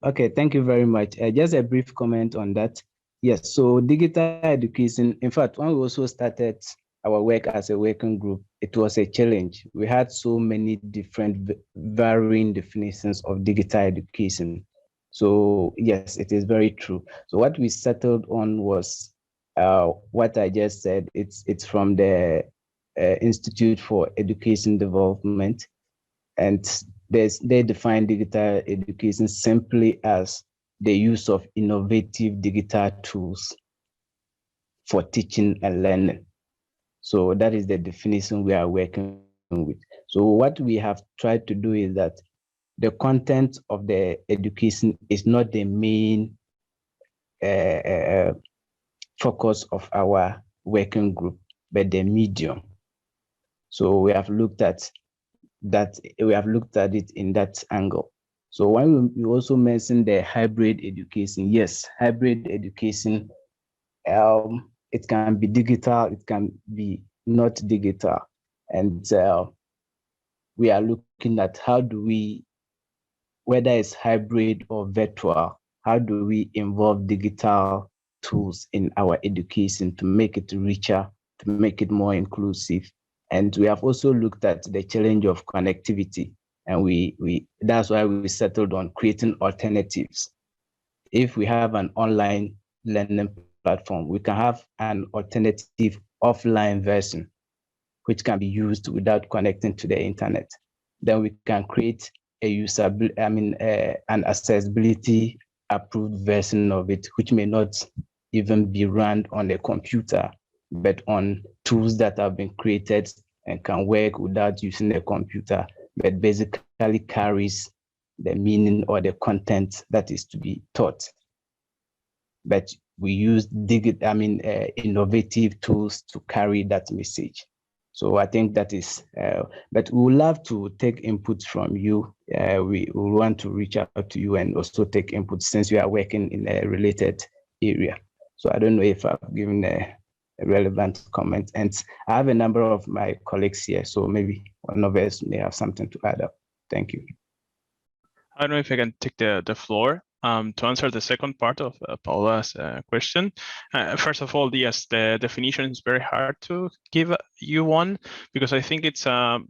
Okay, thank you very much. Just a brief comment on that. Yes, so digital education, in fact, when we also started our work as a working group, it was a challenge. We had so many different varying definitions of digital education. So yes, it is very true. So what we settled on was what I just said. It's from the Institute for Education Development, and they define digital education simply as the use of innovative digital tools for teaching and learning. So that is the definition we are working with. So what we have tried to do is that the content of the education is not the main focus of our working group, but the medium. So we have looked at it in that angle. So when we also mentioned the hybrid education, yes, hybrid education, it can be digital, it can be not digital. And we are looking at how do we, whether it's hybrid or virtual, how do we involve digital tools in our education to make it richer, to make it more inclusive. And we have also looked at the challenge of connectivity. And that's why we settled on creating alternatives. If we have an online learning platform, we can have an alternative offline version, which can be used without connecting to the internet. Then we can create an accessibility approved version of it, which may not even be run on a computer, but on tools that have been created and can work without using a computer, but basically carries the meaning or the content that is to be taught. But we use innovative tools to carry that message. So I think that is, but we would love to take input from you. We want to reach out to you and also take input since you are working in a related area. So I don't know if I've given a relevant comment. And I have a number of my colleagues here, so maybe one of us may have something to add up. Thank you. I don't know if I can take the floor to answer the second part of Paula's question. First of all, yes, the definition is very hard to give you one because I think it's an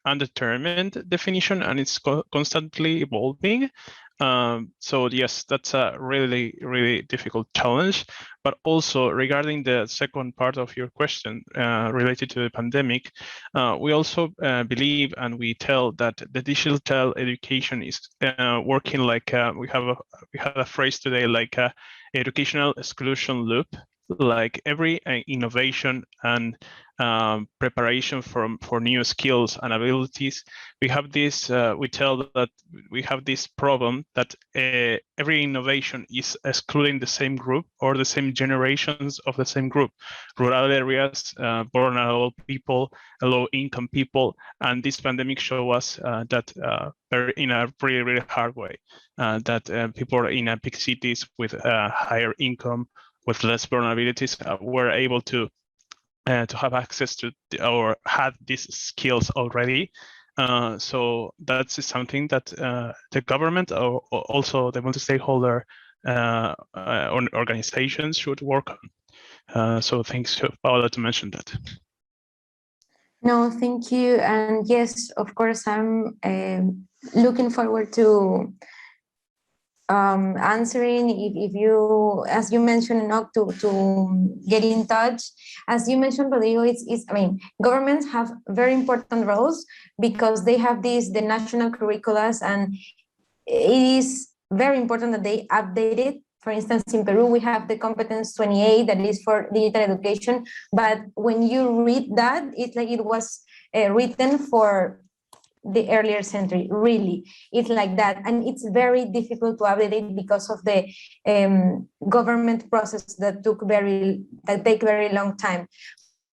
undetermined definition and it's constantly evolving. So yes, that's a really, really difficult challenge. But also regarding the second part of your question related to the pandemic, we also believe and we tell that the digital education is working like we have a phrase today like educational exclusion loop. Like every innovation and preparation for new skills and abilities, we have this. We tell that we have this problem that every innovation is excluding the same group or the same generations of the same group: rural areas, vulnerable people, low-income people, and this pandemic show us that in a really, really hard way that people in big cities with higher income, with less vulnerabilities, were able to have access to or had these skills already. So that's something that the government or also the multi-stakeholder organizations should work on. So thanks to Paula to mention that. No, thank you. And yes, of course, I'm looking forward to answering if you, as you mentioned, not to get in touch. As you mentioned, Rodrigo, governments have very important roles because they have the national curriculums, and it is very important that they update it. For instance, in Peru, we have the competence 28 that is for digital education, but when you read that, it's like it was written for the earlier century. Really, it's like that, and it's very difficult to update it because of the government process that take very long time.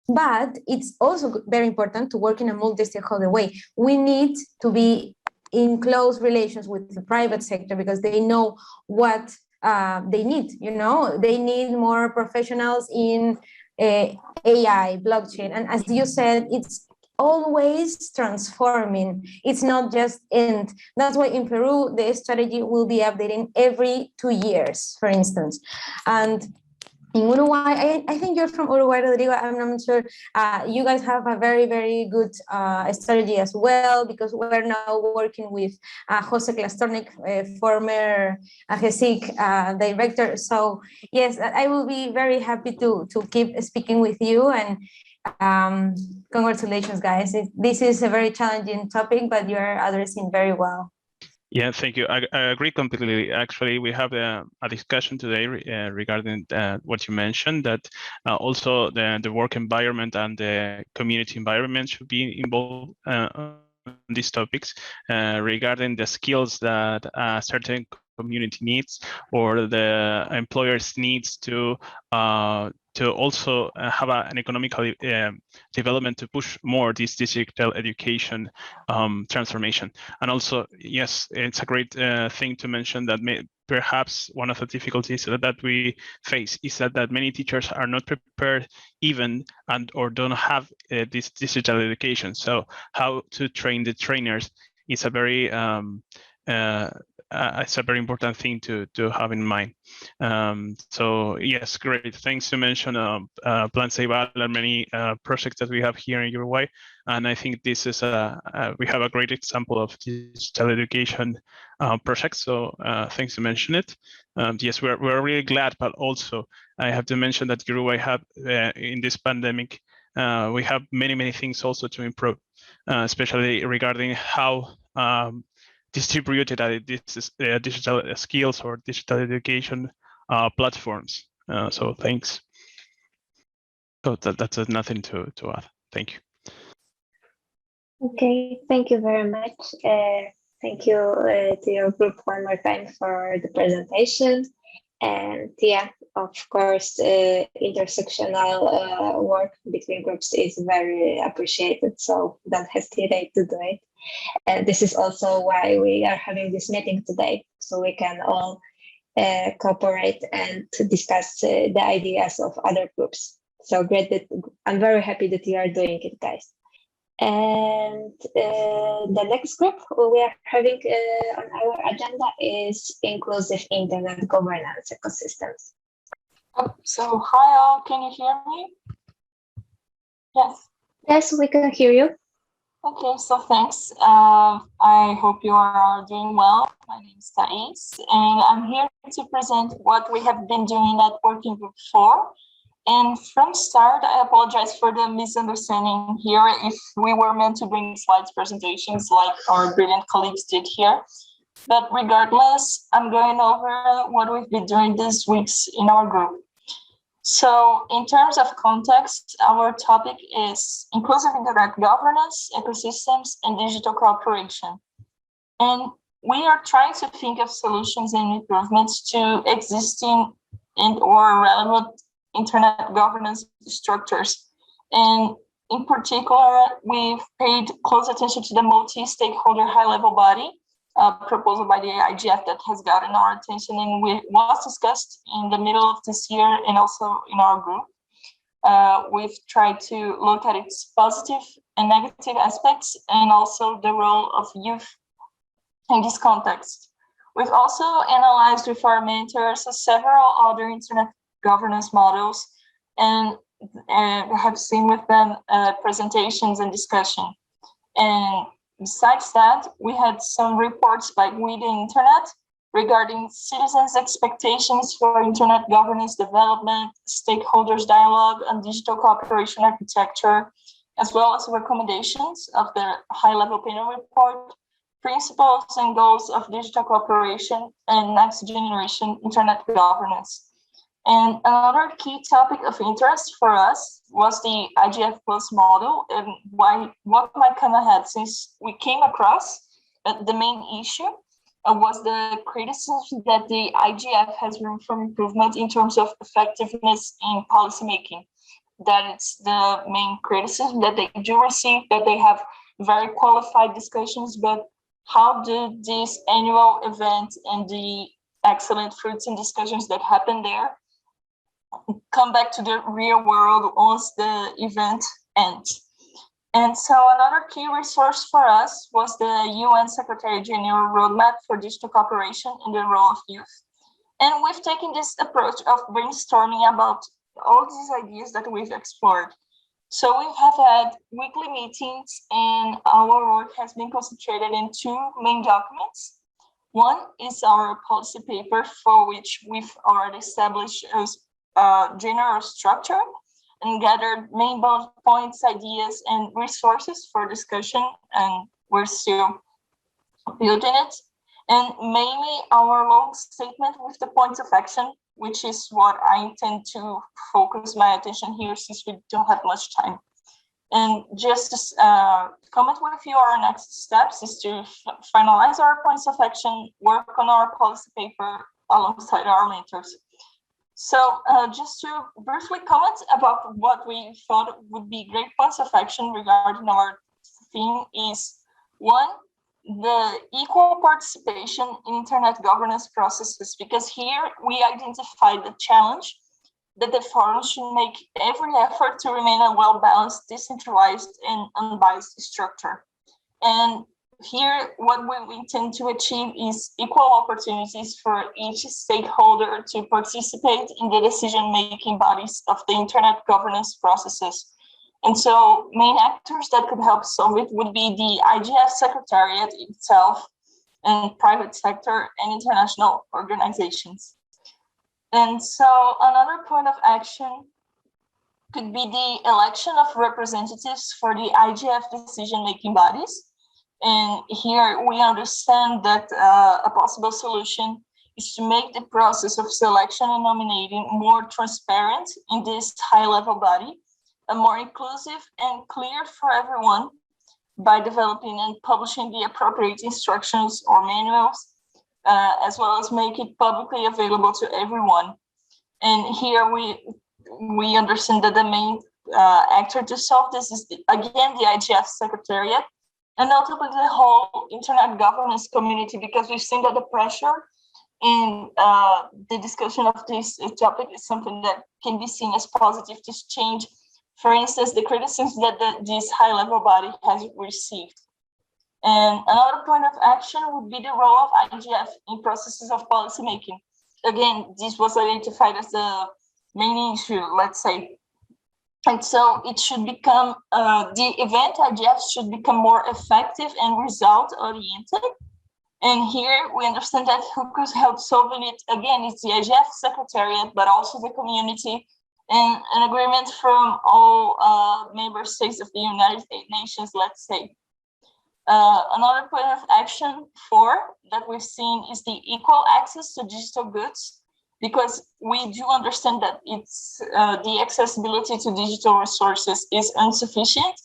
But it's also very important to work in a multi-stakeholder way. We need to be in close relations with the private sector because they know what they need. They need more professionals in AI, blockchain, and as you said, it's always transforming. It's not just end. That's why in Peru the strategy will be updating every 2 years, for instance. And in Uruguay, I think you're from Uruguay, Rodrigo. I'm not sure. You guys have a very, very good strategy as well, because we're now working with Jose Klastornik, former GESIC director. So yes, I will be very happy to keep speaking with you. And congratulations, guys. This is a very challenging topic, but you're addressing very well. Yeah, thank you. I agree completely. Actually, we have a discussion today regarding what you mentioned, that also the work environment and the community environment should be involved on these topics regarding the skills that a certain community needs or the employers needs to also have an economical development to push more this digital education transformation. And also, yes, it's a great thing to mention that perhaps one of the difficulties that we face is that many teachers are not prepared even or don't have this digital education. So how to train the trainers is a very it's a very important thing to have in mind. So yes, great. Thanks to mention Plan Ceibal and many projects that we have here in Uruguay. And I think this is we have a great example of digital education projects. So thanks to mention it. Yes, we're really glad, but also I have to mention that Uruguay have in this pandemic, we have many things also to improve, especially regarding how distributed digital skills or digital education platforms. So thanks. So that's nothing to add. Thank you. Okay, thank you very much. Thank you to your group one more time for the presentation. And yeah, of course, intersectional work between groups is very appreciated. So don't hesitate to do it. And this is also why we are having this meeting today, so we can all cooperate and to discuss the ideas of other groups. So great that I'm very happy that you are doing it, guys. And the next group we are having on our agenda is inclusive internet governance ecosystems. So hi all, can you hear me? Yes. Yes, we can hear you. Okay, so thanks. I hope you are all doing well. My name is Thais, and I'm here to present what we have been doing at Working Group 4. And from start, I apologize for the misunderstanding here if we were meant to bring slides presentations like our brilliant colleagues did here. But regardless, I'm going over what we've been doing these weeks in our group. So in terms of context, our topic is inclusive internet governance, ecosystems, and digital cooperation. And we are trying to think of solutions and improvements to existing and or relevant internet governance structures. And in particular, we've paid close attention to the multi-stakeholder high-level body proposal by the IGF that has gotten our attention, and was discussed in the middle of this year and also in our group. We've tried to look at its positive and negative aspects and also the role of youth in this context. We've also analyzed with our mentors several other internet governance models and have seen with them presentations and discussion. And besides that, we had some reports by We the Internet regarding citizens' expectations for internet governance development, stakeholders dialogue, and digital cooperation architecture, as well as recommendations of the high-level panel report, principles and goals of digital cooperation and next generation internet governance. And another key topic of interest for us was the IGF Plus model and what might come ahead, since we came across the main issue was the criticism that the IGF has room for improvement in terms of effectiveness in policymaking. That it's the main criticism that they do receive, that they have very qualified discussions, but how did this annual event and the excellent fruits and discussions that happened there come back to the real world once the event ends? And so another key resource for us was the UN Secretary General Roadmap for Digital Cooperation and the Role of Youth. And we've taken this approach of brainstorming about all these ideas that we've explored. So we have had weekly meetings, and our work has been concentrated in two main documents. One is our policy paper, for which we've already established a general structure and gathered main bullet points, ideas, and resources for discussion, and we're still building it. And mainly our long statement with the points of action, which is what I intend to focus my attention here since we don't have much time. And just to comment with you, our next steps is to finalize our points of action, work on our policy paper alongside our mentors. So just to briefly comment about what we thought would be great points of action regarding our theme is, one, the equal participation in internet governance processes, because here we identified the challenge that the forum should make every effort to remain a well-balanced, decentralized, and unbiased structure. And here, what we intend to achieve is equal opportunities for each stakeholder to participate in the decision-making bodies of the internet governance processes. And so main actors that could help solve it would be the IGF Secretariat itself, and private sector and international organizations. And so another point of action could be the election of representatives for the IGF decision-making bodies. And here we understand that a possible solution is to make the process of selection and nominating more transparent in this high-level body, and more inclusive and clear for everyone by developing and publishing the appropriate instructions or manuals, as well as make it publicly available to everyone. And here we understand that the main actor to solve this is, again, the IGF Secretariat, and ultimately the whole internet governance community, because we've seen that the pressure in the discussion of this topic is something that can be seen as positive to change, for instance, the criticisms that this high-level body has received. And another point of action would be the role of IGF in processes of policymaking. Again, this was identified as the main issue, let's say. And so it should become, the event IGF should become more effective and result-oriented. And here we understand that who could help solving it, again, it's the IGF Secretariat, but also the community, and an agreement from all member states of the United Nations, let's say. Another point of action that we've seen is the equal access to digital goods, because we do understand that it's the accessibility to digital resources is insufficient.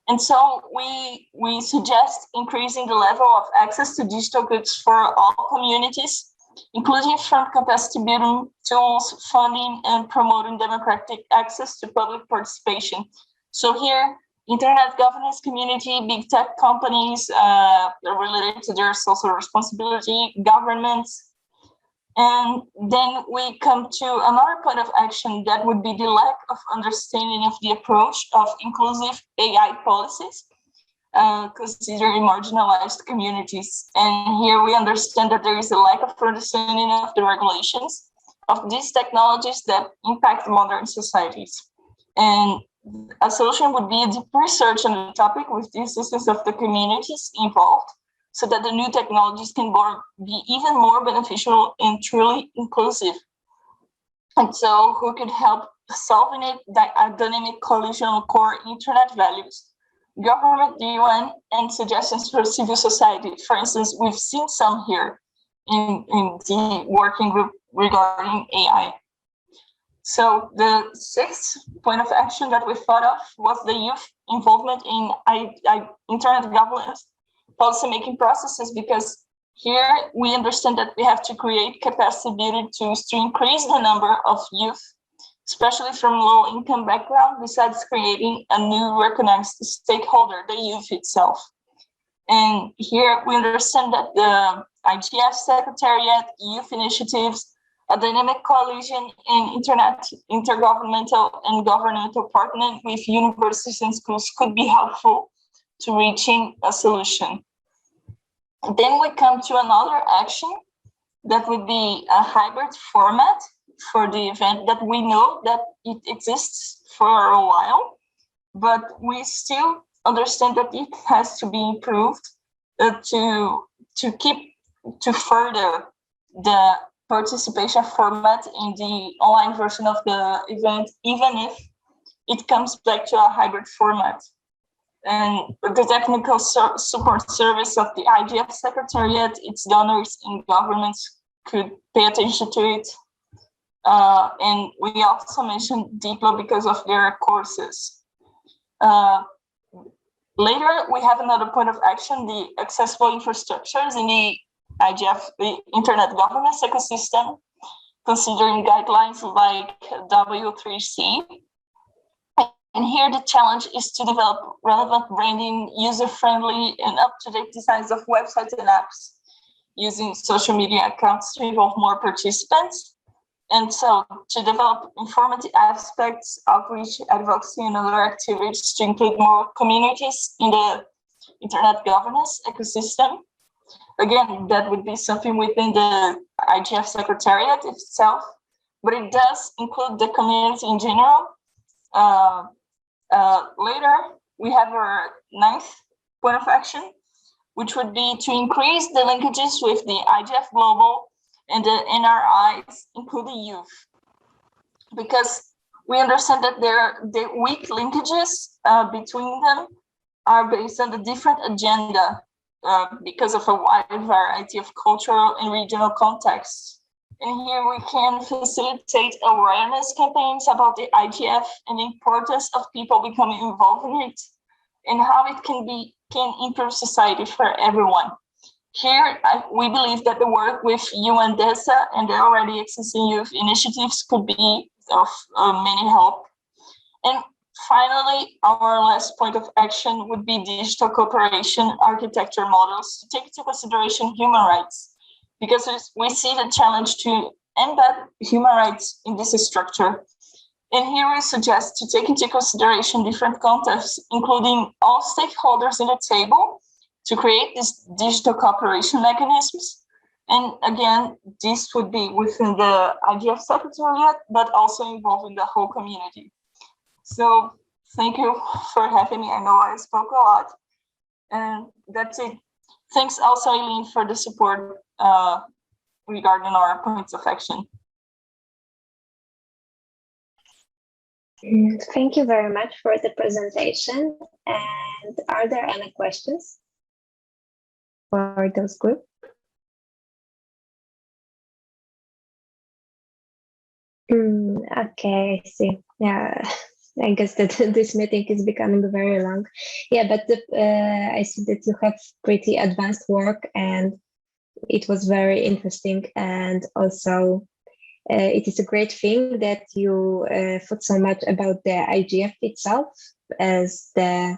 And so we suggest increasing the level of access to digital goods for all communities, including from capacity building tools, funding, and promoting democratic access to public participation. So here, internet governance community, big tech companies related to their social responsibility, governments. And then we come to another point of action that would be the lack of understanding of the approach of inclusive AI policies, considering marginalized communities. And here we understand that there is a lack of understanding of the regulations of these technologies that impact modern societies. And a solution would be a deep research on the topic with the assistance of the communities involved, so that the new technologies can be even more beneficial and truly inclusive. And so who could help solving it? A dynamic coalition of core internet values, government, the UN, and suggestions for civil society. For instance, we've seen some here in the working group regarding AI. So the sixth point of action that we thought of was the youth involvement in internet governance policymaking processes, because here we understand that we have to create capacity building tools to increase the number of youth, especially from low-income background, besides creating a new recognized stakeholder, the youth itself. And here we understand that the IGF Secretariat, youth initiatives, a dynamic coalition in intergovernmental and governmental partnering with universities and schools could be helpful to reaching a solution. Then we come to another action that would be a hybrid format for the event that we know that it exists for a while, but we still understand that it has to be improved to further the participation format in the online version of the event, even if it comes back to a hybrid format. And the technical support service of the IGF Secretariat, its donors and governments could pay attention to it. And we also mentioned Diplo because of their courses. Later, we have another point of action, the accessible infrastructures in the IGF, the Internet Governance ecosystem, considering guidelines like W3C. And here the challenge is to develop relevant branding, user-friendly and up-to-date designs of websites and apps using social media accounts to involve more participants. And so to develop informative aspects, outreach, advocacy, and other activities to include more communities in the Internet governance ecosystem. Again, that would be something within the IGF Secretariat itself, but it does include the community in general. Later, we have our 9th point of action, which would be to increase the linkages with the IGF Global and the NRIs, including youth, because we understand that the weak linkages between them are based on the different agenda because of a wide variety of cultural and regional contexts. And here we can facilitate awareness campaigns about the IGF and the importance of people becoming involved in it and how it can improve society for everyone. Here, we believe that the work with UN DESA and the already existing youth initiatives could be of many help. And finally, our last point of action would be digital cooperation architecture models to take into consideration human rights, because we see the challenge to embed human rights in this structure. And here we suggest to take into consideration different contexts, including all stakeholders in the table, to create these digital cooperation mechanisms. And again, this would be within the IGF Secretariat, but also involving the whole community. So thank you for having me. I know I spoke a lot, and that's it. Thanks also, Eileen, for the support regarding our points of action. Thank you very much for the presentation. And are there any questions for those groups? Okay, I see. Yeah, I guess that this meeting is becoming very long. Yeah, but I see that you have pretty advanced work and it was very interesting. And also it is a great thing that you thought so much about the IGF itself as the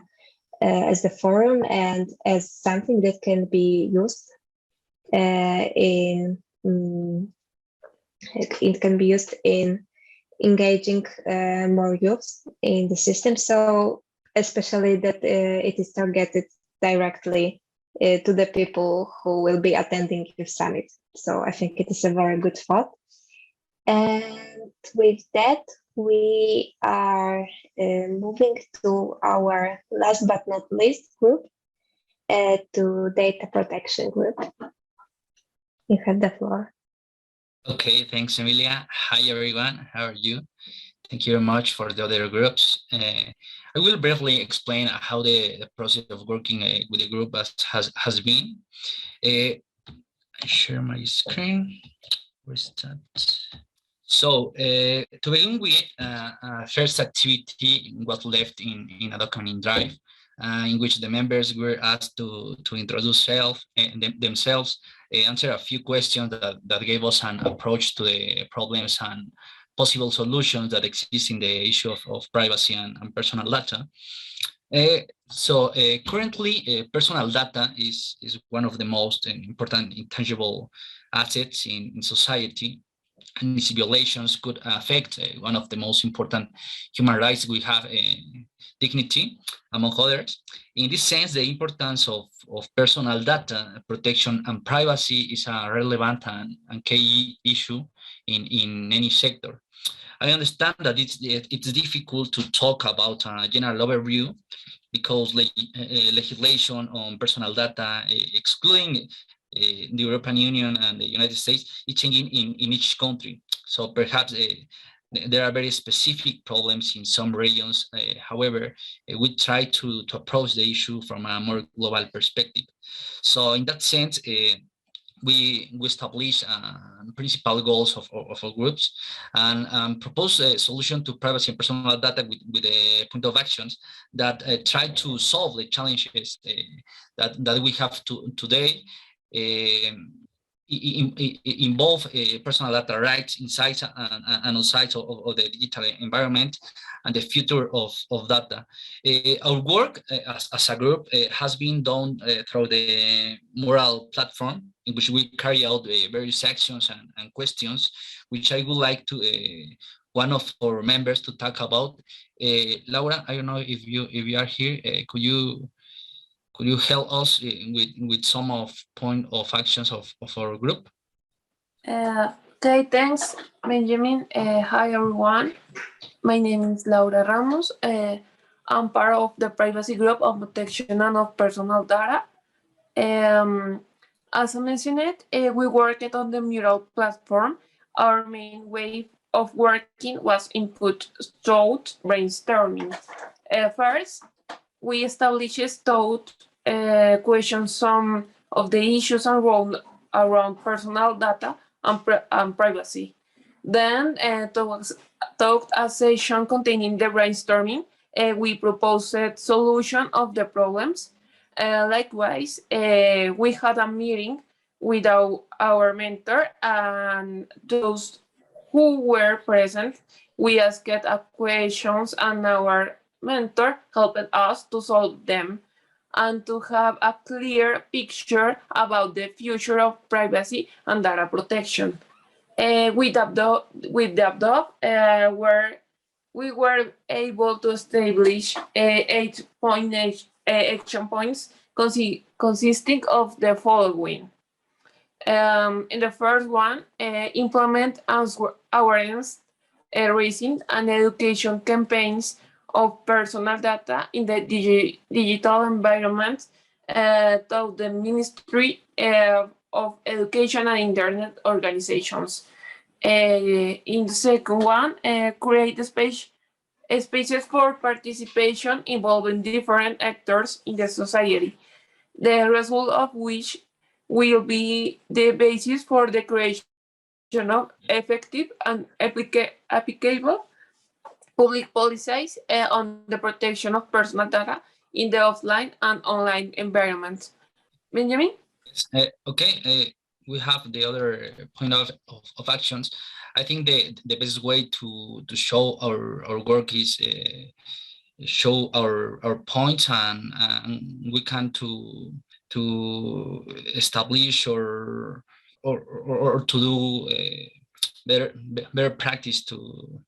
forum and as something that can be used it can be used in engaging more youth in the system. So especially that it is targeted directly to the people who will be attending your summit. So I think it is a very good thought. And with that, we are moving to our last but not least group, to data protection group. You have the floor. Okay, thanks, Emilia. Hi, everyone. How are you? Thank you very much for the other groups. I will briefly explain how the process of working with the group has been. I share my screen. Where's that? So to begin with, first activity was left in a document drive, in which the members were asked to introduce themselves, answer a few questions that gave us an approach to the problems and possible solutions that exist in the issue of privacy and personal data. Currently, personal data is one of the most important intangible assets in society, and its violations could affect one of the most important human rights we have, dignity, among others. In this sense, the importance of personal data protection and privacy is a relevant and key issue in any sector. I understand that it's difficult to talk about a general overview because legislation on personal data, excluding the European Union and the United States, is changing in each country. So perhaps there are very specific problems in some regions. However, we try to approach the issue from a more global perspective. So in that sense, we establish principal goals of our groups and propose a solution to privacy and personal data with a point of actions that try to solve the challenges that we have today. Involve personal data rights inside and outside of the digital environment and the future of data. Our work as a group has been done through the Mural platform, in which we carry out various actions and questions, which I would like to one of our members to talk about. Laura, I don't know if you are here. Could you help us with some of point of actions of our group? Okay, thanks, Benjamin. Hi, everyone. My name is Laura Ramos. I'm part of the privacy group of protection and of personal data. As I mentioned, we worked on the Mural platform. Our main way of working was input thought brainstorming. First, we established thought questions some of the issues around personal data and privacy. Then, towards a session containing the brainstorming, we proposed a solution of the problems. Likewise, we had a meeting with our mentor, and those who were present, we asked questions, and our mentor helped us to solve them and to have a clear picture about the future of privacy and data protection. With the above, we were able to establish 8 action points consisting of the following. In the first one, implement awareness raising and education campaigns of personal data in the digital environment through the Ministry of Education and Internet organizations. In the second one, create spaces for participation involving different actors in the society, the result of which will be the basis for the creation of effective and applicable public policies on the protection of personal data in the offline and online environments. Benjamin? Okay, we have the other point of actions. I think the best way to show our work is show our points, and we can to establish or to do better practice to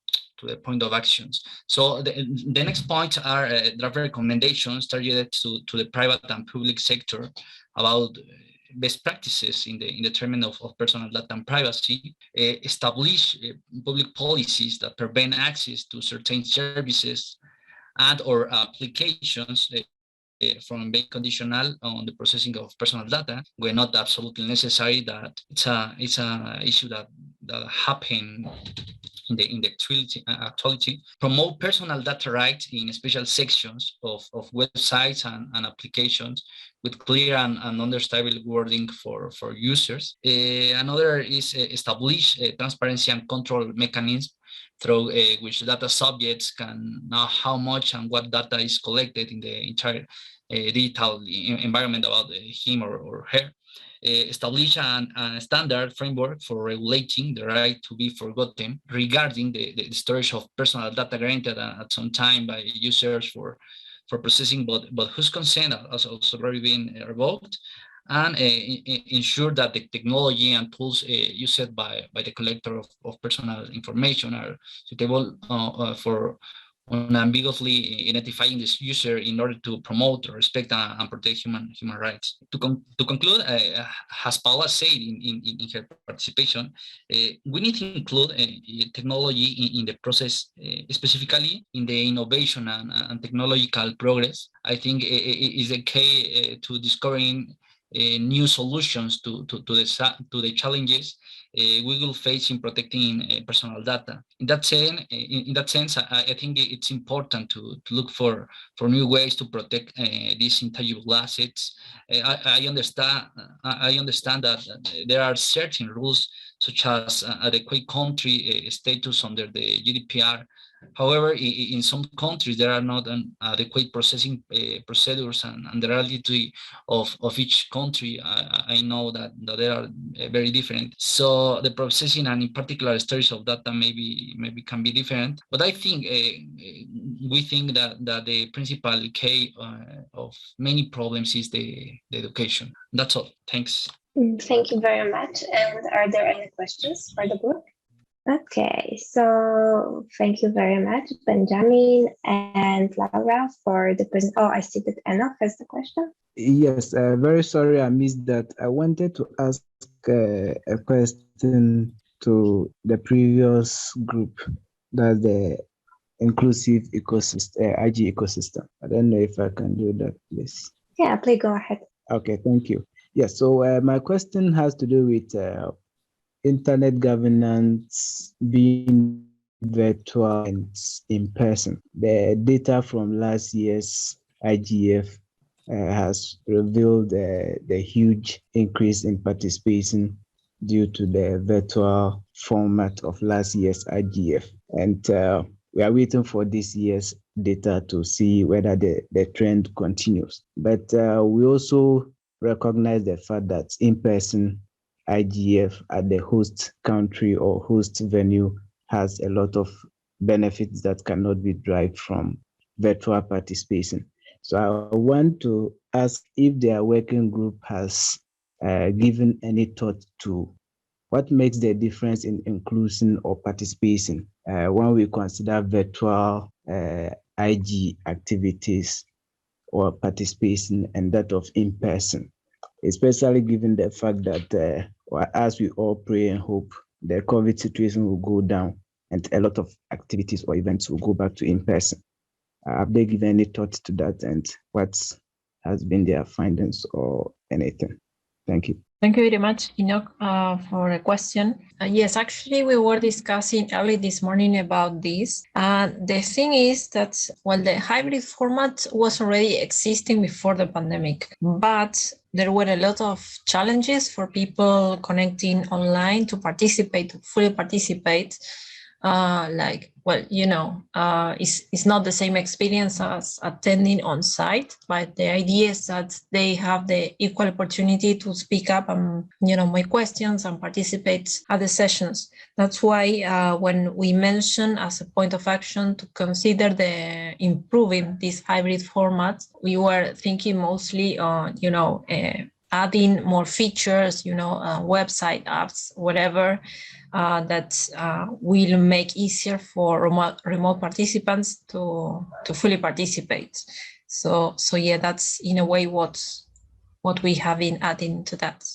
the point of actions. So the next points are draft recommendations targeted to the private and public sector about best practices in the treatment of personal data and privacy, establish public policies that prevent access to certain services and or applications from being conditional on the processing of personal data when not absolutely necessary. That it's a issue that happen in the actuality. Promote personal data rights in special sections of websites and applications with clear and understandable wording for users. Another is establish a transparency and control mechanism through which data subjects can know how much and what data is collected in the entire digital environment about him or her. Establish a standard framework for regulating the right to be forgotten regarding the storage of personal data granted at some time by users for for processing, but whose consent has also already been revoked, and ensure that the technology and tools used by the collector of personal information are suitable for unambiguously identifying this user in order to promote, respect, and protect human rights. To conclude, as Paula said in her participation, we need to include technology in the process, specifically in the innovation and technological progress. I think it is a key to discovering new solutions to the challenges we will face in protecting personal data. In that sense, I think it's important to look for new ways to protect these intangible assets. I understand that there are certain rules, such as adequate country status under the GDPR. However, in some countries, there are not adequate processing procedures, and the reality of each country, I know that they are very different. So the processing, and in particular storage of data, maybe can be different. But I think we think that the principal key of many problems is the education. That's all. Thanks. Thank you very much. And are there any questions for the group? Okay, so thank you very much, Benjamin and Laura, for the present. Oh, I see that Enoch has the question. Yes, very sorry I missed that. I wanted to ask a question to the previous group, that's the inclusive ecosystem, IG ecosystem. I don't know if I can do that, please. Yeah, please go ahead. Okay, thank you. Yes, so my question has to do with internet governance being virtual and in person. The data from last year's IGF has revealed the huge increase in participation due to the virtual format of last year's IGF. And we are waiting for this year's data to see whether the trend continues. But we also recognize the fact that in-person IGF at the host country or host venue has a lot of benefits that cannot be derived from virtual participation. So I want to ask if their working group has given any thought to what makes the difference in inclusion or participation when we consider virtual IG activities or participation and that of in-person, especially given the fact that as we all pray and hope, the COVID situation will go down and a lot of activities or events will go back to in-person. Have they given any thought to that, and what has been their findings or anything? Thank you. Thank you very much, Enoch, for a question. Yes, actually, we were discussing early this morning about this. The thing is that, well, the hybrid format was already existing before the pandemic, but there were a lot of challenges for people connecting online to participate, to fully participate. It's not the same experience as attending on site, but the idea is that they have the equal opportunity to speak up and, make questions and participate at the sessions. That's why when we mentioned as a point of action to consider the improving this hybrid format, we were thinking mostly on, adding more features, website apps, whatever, that will make easier for remote participants to fully participate. So yeah, that's in a way what we have been adding to that.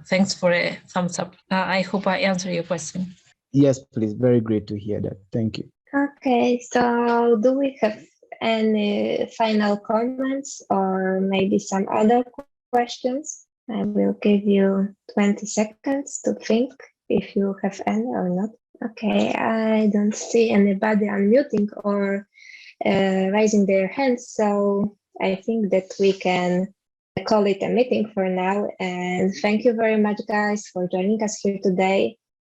Thanks for a thumbs up. I hope I answered your question. Yes, please. Very great to hear that. Thank you. Okay, so do we have any final comments or maybe some other questions? I will give you 20 seconds to think if you have any or not. Okay, I don't see anybody unmuting or raising their hands, so I think that we can call it a meeting for now. And thank you very much, guys, for joining us here today.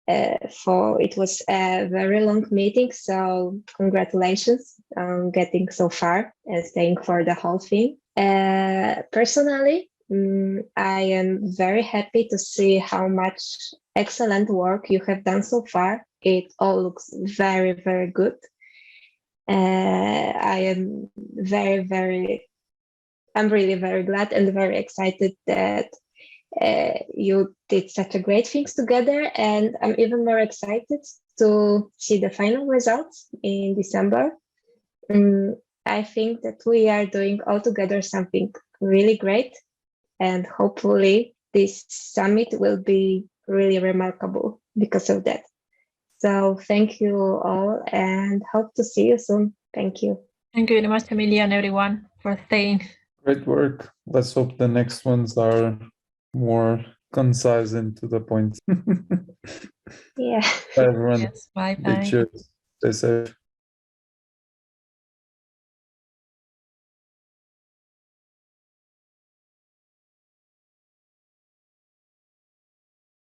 It was a very long meeting, so congratulations on getting so far and staying for the whole thing. Personally, I am very happy to see how much excellent work you have done so far. It all looks very, very good. I am I'm really very glad and very excited that you did such a great things together, and I'm even more excited to see the final results in December. I think that we are doing all together something really great, and hopefully this summit will be really remarkable because of that. So thank you all and hope to see you soon. Thank you. Thank you very much, Emilia, and everyone for staying. Great work. Let's hope the next ones are more concise and to the point. Yeah. Bye, everyone. Yes, bye Big bye. cheers. Stay safe.